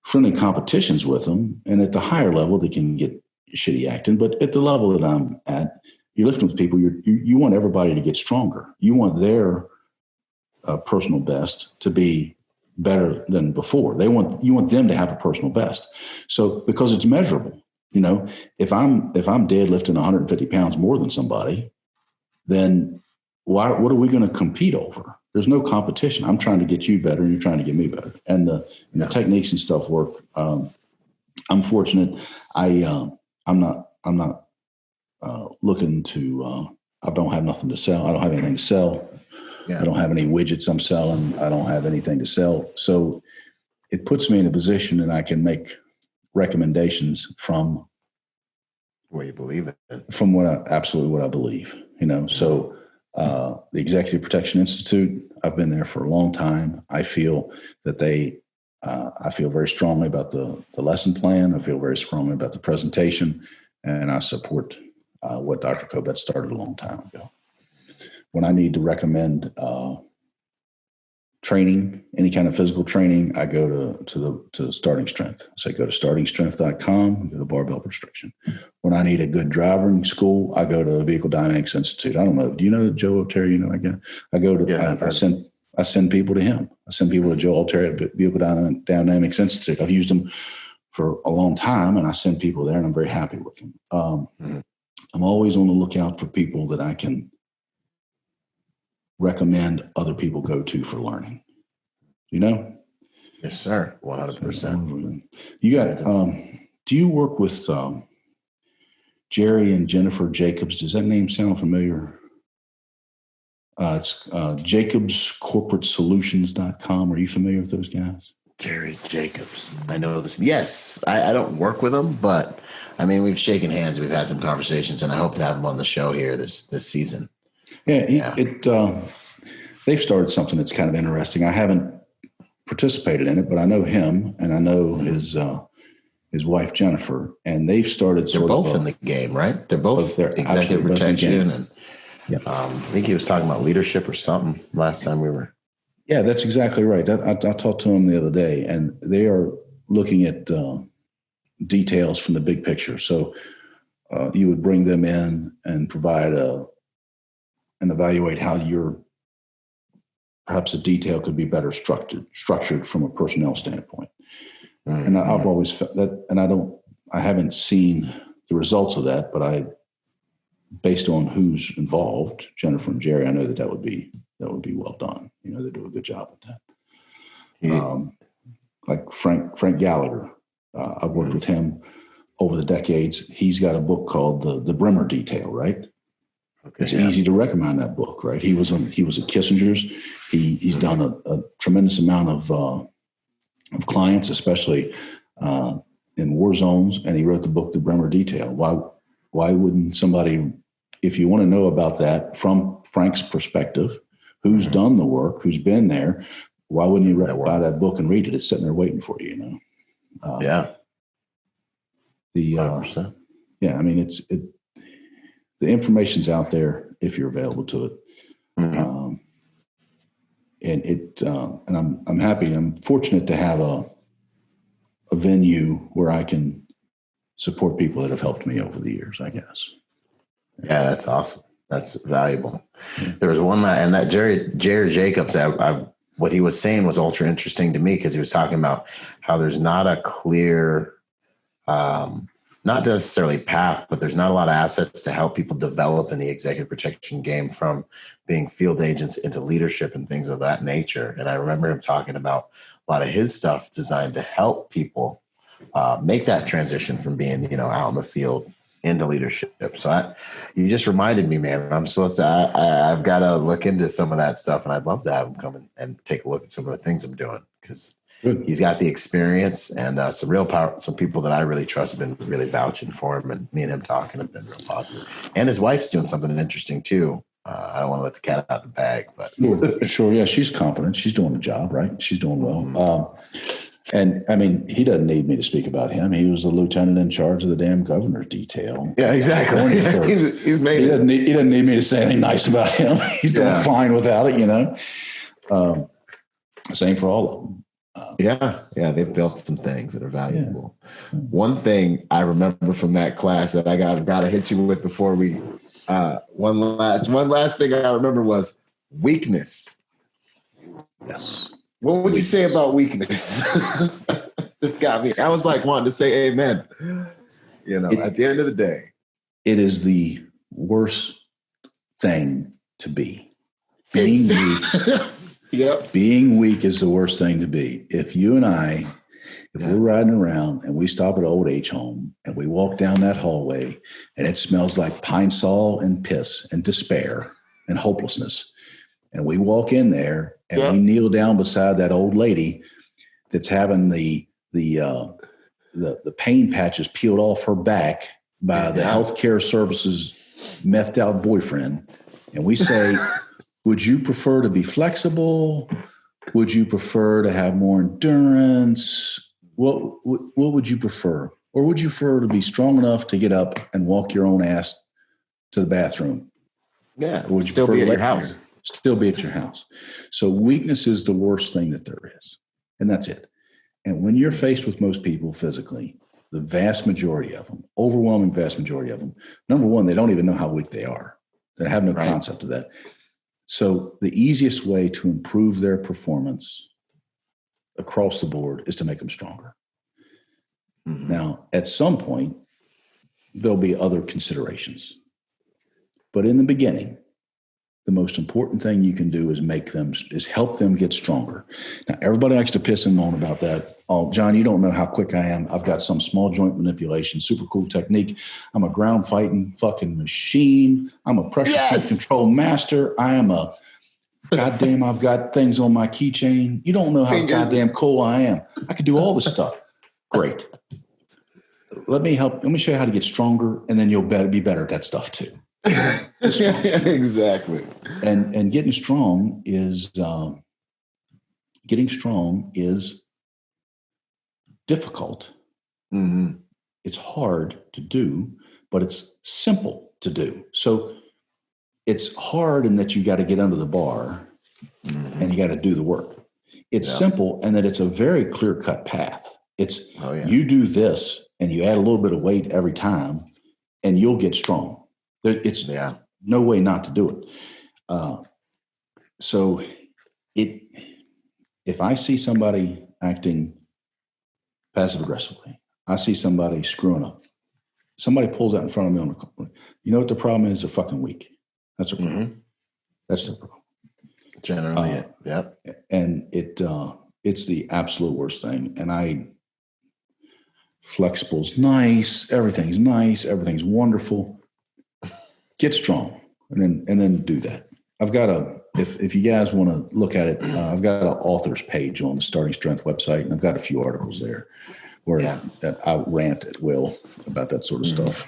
friendly competitions with them. And at the higher level, they can get shitty acting. But at the level that I'm at, you're lifting with people, you want everybody to get stronger. You want their personal best to be better than before. You want them to have a personal best. So because it's measurable, if I'm deadlifting 150 pounds more than somebody, then what are we going to compete over? There's no competition. I'm trying to get you better, and you're trying to get me better. And the techniques and stuff work. I'm fortunate. I'm not looking to. I don't have nothing to sell. I don't have anything to sell. Yeah. I don't have any widgets I'm selling. I don't have anything to sell. So it puts me in a position that I can make recommendations from what you believe in. From what I believe. So the Executive Protection Institute, I've been there for a long time. I feel that I feel very strongly about the lesson plan. I feel very strongly about the presentation, and I support what Dr. Kobet started a long time ago. When I need to recommend training, any kind of physical training, I go to Starting Strength. So I go to startingstrength.com, go to barbell restriction. When I need a good driving school, I go to Vehicle Dynamics Institute. I don't know. Do you know Joe O'Terry? I send people to him. I send people to Joe O'Terry at Vehicle Dynamics Institute. I've used them for a long time, and I send people there, and I'm very happy with them. I'm always on the lookout for people that I can recommend other people go to for learning. Yes, sir. 100%. You got, do you work with Jerry and Jennifer Jacobs? Does that name sound familiar? It's jacobscorporatesolutions.com. Are you familiar with those guys? Jerry Jacobs. I know this. Yes. I don't work with them, but I mean, we've shaken hands. We've had some conversations, and I hope to have them on the show here this season. Yeah, they've started something that's kind of interesting. I haven't participated in it, but I know him, and I know his wife Jennifer, and they've started. They're both in the game, right? They're both executive protection, and I think he was talking about leadership or something last time we were. Yeah, that's exactly right. I talked to him the other day, and they are looking at details from the big picture. So you would bring them in and provide and evaluate how perhaps a detail could be better structured from a personnel standpoint. Mm-hmm. And I've always felt that, and I haven't seen the results of that, but based on who's involved, Jennifer and Jerry, I know that would be well done. They do a good job with that. Yeah. Like Frank Gallagher, I've worked with him over the decades. He's got a book called the Bremer Detail, right? Okay, it's easy to recommend that book, right? He was at Kissinger's. He's done a tremendous amount of clients, especially in war zones, and he wrote the book, The Bremer Detail. Why wouldn't somebody, if you want to know about that from Frank's perspective, who's done the work, who's been there, why wouldn't you buy that book and read it? It's sitting there waiting for you, you know? Yeah. The 100%. yeah, I mean, the information's out there if you're available to it. Mm-hmm. And I'm happy. I'm fortunate to have a venue where I can support people that have helped me over the years, I guess. Yeah, that's awesome. That's valuable. There was one and that Jared Jacobs, what he was saying was ultra interesting to me, because he was talking about how there's not a clear, not necessarily path, but there's not a lot of assets to help people develop in the executive protection game, from being field agents into leadership and things of that nature. And I remember him talking about a lot of his stuff designed to help people make that transition from being, you know, out in the field into leadership. So you just reminded me, man, I've got to look into some of that stuff, and I'd love to have him come and take a look at some of the things I'm doing, because he's got the experience, and some people that I really trust have been really vouching for him, and me and him talking have been real positive. And his wife's doing something interesting too. I don't want to let the cat out of the bag, but sure. Yeah. She's competent. She's doing the job, right? She's doing well. And I mean, he doesn't need me to speak about him. He was the lieutenant in charge of the damn governor's detail. Yeah, exactly. He's made it. He doesn't need me to say anything nice about him. He's doing fine without it, you know. Same for all of them. Yeah, they've built some things that are valuable. Yeah. One thing I remember from that class that I got to hit you with before we one last thing I remember was weakness. Yes. What would you say about weakness? This got me. I was like wanting to say amen. You know, at the end of the day, it is the worst thing to be. Being weak. Yep. Being weak is the worst thing to be. If you and I, we're riding around and we stop at old age home and we walk down that hallway and it smells like pine sol and piss and despair and hopelessness, and we walk in there and we kneel down beside that old lady that's having the pain patches peeled off her back by the healthcare services methed out boyfriend, and we say, would you prefer to be flexible? Would you prefer to have more endurance? What would you prefer? Or would you prefer to be strong enough to get up and walk your own ass to the bathroom? Yeah. Would you still be at your house? Still be at your house. So weakness is the worst thing that there is. And that's it. And when you're faced with most people physically, the vast majority of them, overwhelming vast majority of them, number one, they don't even know how weak they are. They have no concept of that. So the easiest way to improve their performance across the board is to make them stronger. Mm-hmm. Now, at some point, there'll be other considerations. But in the beginning, the most important thing you can do is help them get stronger. Now, everybody likes to piss and moan about that. Oh, John, you don't know how quick I am. I've got some small joint manipulation, super cool technique. I'm a ground fighting fucking machine. I'm a pressure control master. I am a goddamn, I've got things on my keychain. You don't know how goddamn cool I am. I could do all this stuff. Great. Let me show you how to get stronger, and then you'll be better at that stuff too. Exactly. And getting strong is difficult. Mm-hmm. It's hard to do, but it's simple to do. So it's hard in that you got to get under the bar and you got to do the work. It's simple in that it's a very clear-cut path. It's you do this and you add a little bit of weight every time and you'll get strong. It's no way not to do it. So if I see somebody acting passive aggressively, I see somebody screwing up, somebody pulls out in front of me on the corner. You know what the problem is? They're fucking weak. That's a problem. Mm-hmm. That's the problem. Generally, And it's the absolute worst thing. And flexible's nice. Everything's nice. Everything's wonderful. Get strong and then do that. I've got if you guys want to look at it, I've got an author's page on the Starting Strength website, and I've got a few articles there. where I rant at will about that sort of stuff.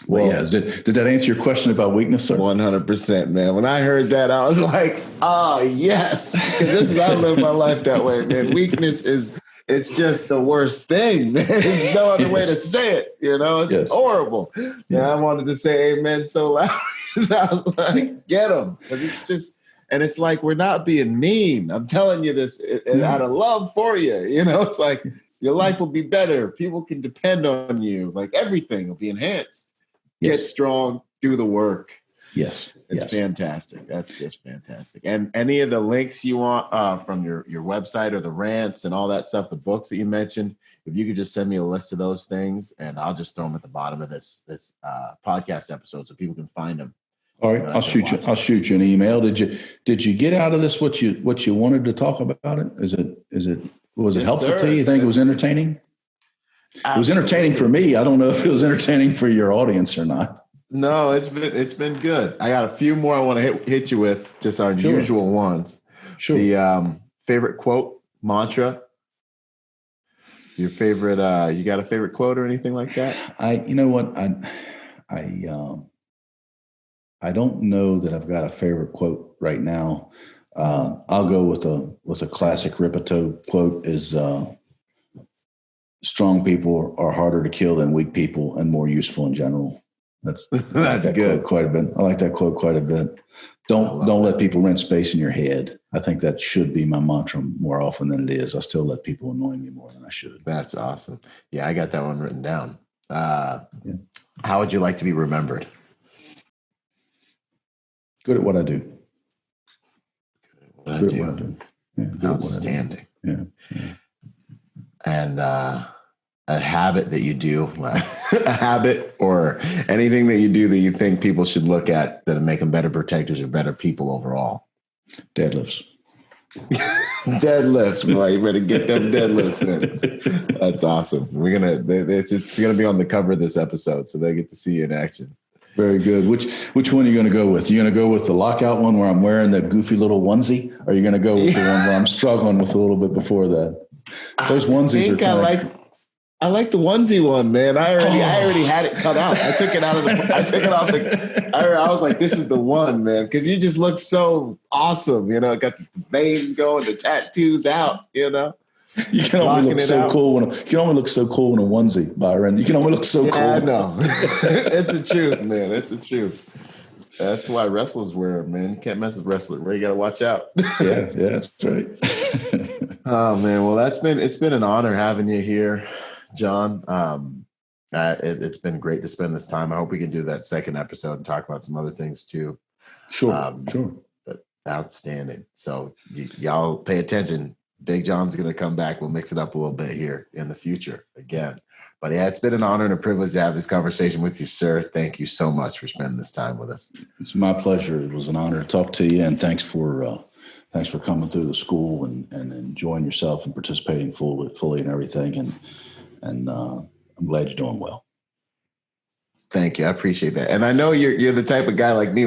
Well, yeah, did that answer your question about weakness, sir? 100%, man. When I heard that, I was like, oh, yes. Because I live my life that way, man. Weakness it's just the worst thing, man. There's no other way to say it. It's horrible. And I wanted to say amen so loud. I was like, get them. Because it's just, and it's like, we're not being mean. I'm telling you this out of love for you. It's like your life will be better. People can depend on you. Like everything will be enhanced. Get strong, do the work. Yes. It's fantastic. That's just fantastic. And any of the links you want from your website or the rants and all that stuff, the books that you mentioned, if you could just send me a list of those things, and I'll just throw them at the bottom of this podcast episode so people can find them. All right, I'll shoot you an email. Did you get out of this what you wanted to talk about it? Was it helpful to you? You think it was entertaining? Absolutely. It was entertaining for me. I don't know if it was entertaining for your audience or not. No, it's been good. I got a few more I want to hit you with, just our usual ones. Sure. The favorite quote, mantra. Your favorite? You got a favorite quote or anything like that? You know what? I don't know that I've got a favorite quote right now. I'll go with a classic Ripito quote: "Is strong people are harder to kill than weak people, and more useful in general." That's good. Quite a bit. I like that quote quite a bit. Don't let people rent space in your head. I think that should be my mantra more often than it is. I still let people annoy me more than I should. That's awesome. Yeah, I got that one written down. How would you like to be remembered? Good at what I do. Good at what I do. Yeah, outstanding. Yeah. And a habit that you do, a habit or anything that you do that you think people should look at that make them better protectors or better people overall. Deadlifts. Deadlifts, boy. You better get them deadlifts in. That's awesome. It's gonna be on the cover of this episode, so they get to see you in action. Very good. Which one are you going to go with? You going to go with the lockout one where I'm wearing that goofy little onesie? Or are you going to go with the one where I'm struggling with a little bit before that? Those onesies I like the onesie one, man. I already had it cut out. I took it off I was like, this is the one, man. Because you just look so awesome. Got the veins going, the tattoos out, You can only look so cool when a onesie, Byron. You can only look so cool. I know. It's the truth, man. It's the truth. That's why wrestlers wear it, man. You can't mess with wrestlers. You got to watch out. Yeah, that's right. Oh man, well it's been an honor having you here, John. It's been great to spend this time. I hope we can do that second episode and talk about some other things too. Sure. But outstanding. So y'all pay attention. Big John's going to come back. We'll mix it up a little bit here in the future again. But yeah, it's been an honor and a privilege to have this conversation with you, sir. Thank you so much for spending this time with us. It's my pleasure. It was an honor to talk to you, and thanks for coming through the school and enjoying yourself and participating fully in everything. And I'm glad you're doing well. Thank you. I appreciate that. And I know you're the type of guy like me,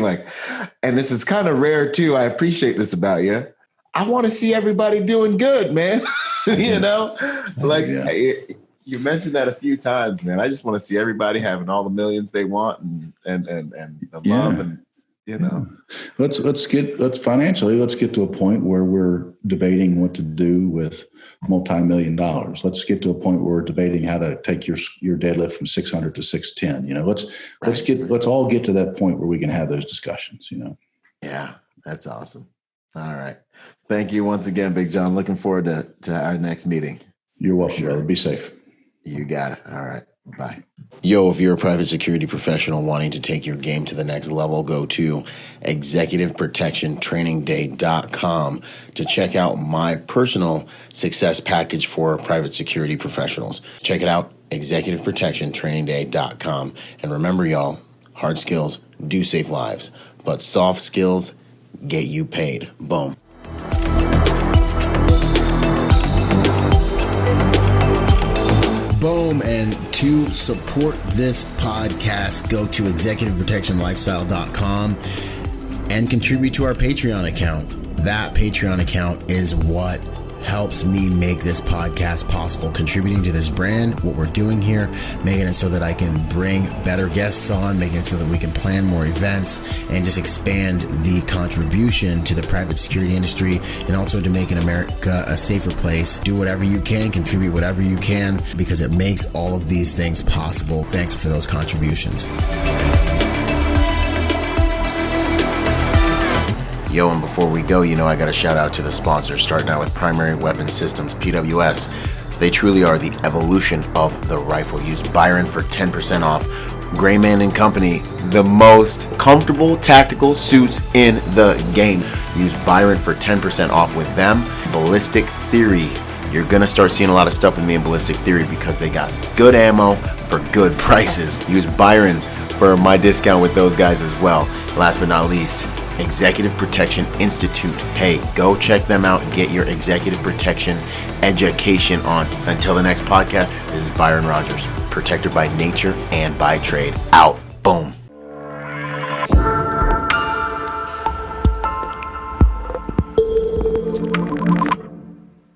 and this is kind of rare too. I appreciate this about you. I want to see everybody doing good, man. You mentioned that a few times, man. I just want to see everybody having all the millions they want and the love and Let's get to a point where we're debating what to do with multi-million dollars. Let's get to a point where we're debating how to take your deadlift from 600 to 610. Let's all get to that point where we can have those discussions. Yeah, that's awesome. All right. Thank you once again, Big John. Looking forward to our next meeting. You're welcome, brother. Be safe. You got it. All right. Bye. Yo, if you're a private security professional wanting to take your game to the next level, go to executiveprotectiontrainingday.com to check out my personal success package for private security professionals. Check it out, executiveprotectiontrainingday.com. And remember, y'all, hard skills do save lives, but soft skills get you paid. Boom. Boom. And to support this podcast, go to executiveprotectionlifestyle.com and contribute to our Patreon account. That Patreon account is what helps me make this podcast possible, contributing to this brand, what we're doing here, making it so that I can bring better guests on, making it so that we can plan more events and just expand the contribution to the private security industry, and also to making America a safer place. Do whatever you can, contribute whatever you can, because it makes all of these things possible. Thanks for those contributions. Yo, and before we go, I got to shout out to the sponsors, starting out with Primary Weapon Systems, PWS. They truly are the evolution of the rifle. Use Byron for 10% off. Grayman & Company, the most comfortable tactical suits in the game. Use Byron for 10% off with them. Ballistic Theory. You're going to start seeing a lot of stuff with me in Ballistic Theory because they got good ammo for good prices. Use Byron for my discount with those guys as well. Last but not least, Executive Protection Institute. Hey, go check them out and get your executive protection education on. Until the next podcast, this is Byron Rodgers, protector by nature and by trade. Out. Boom.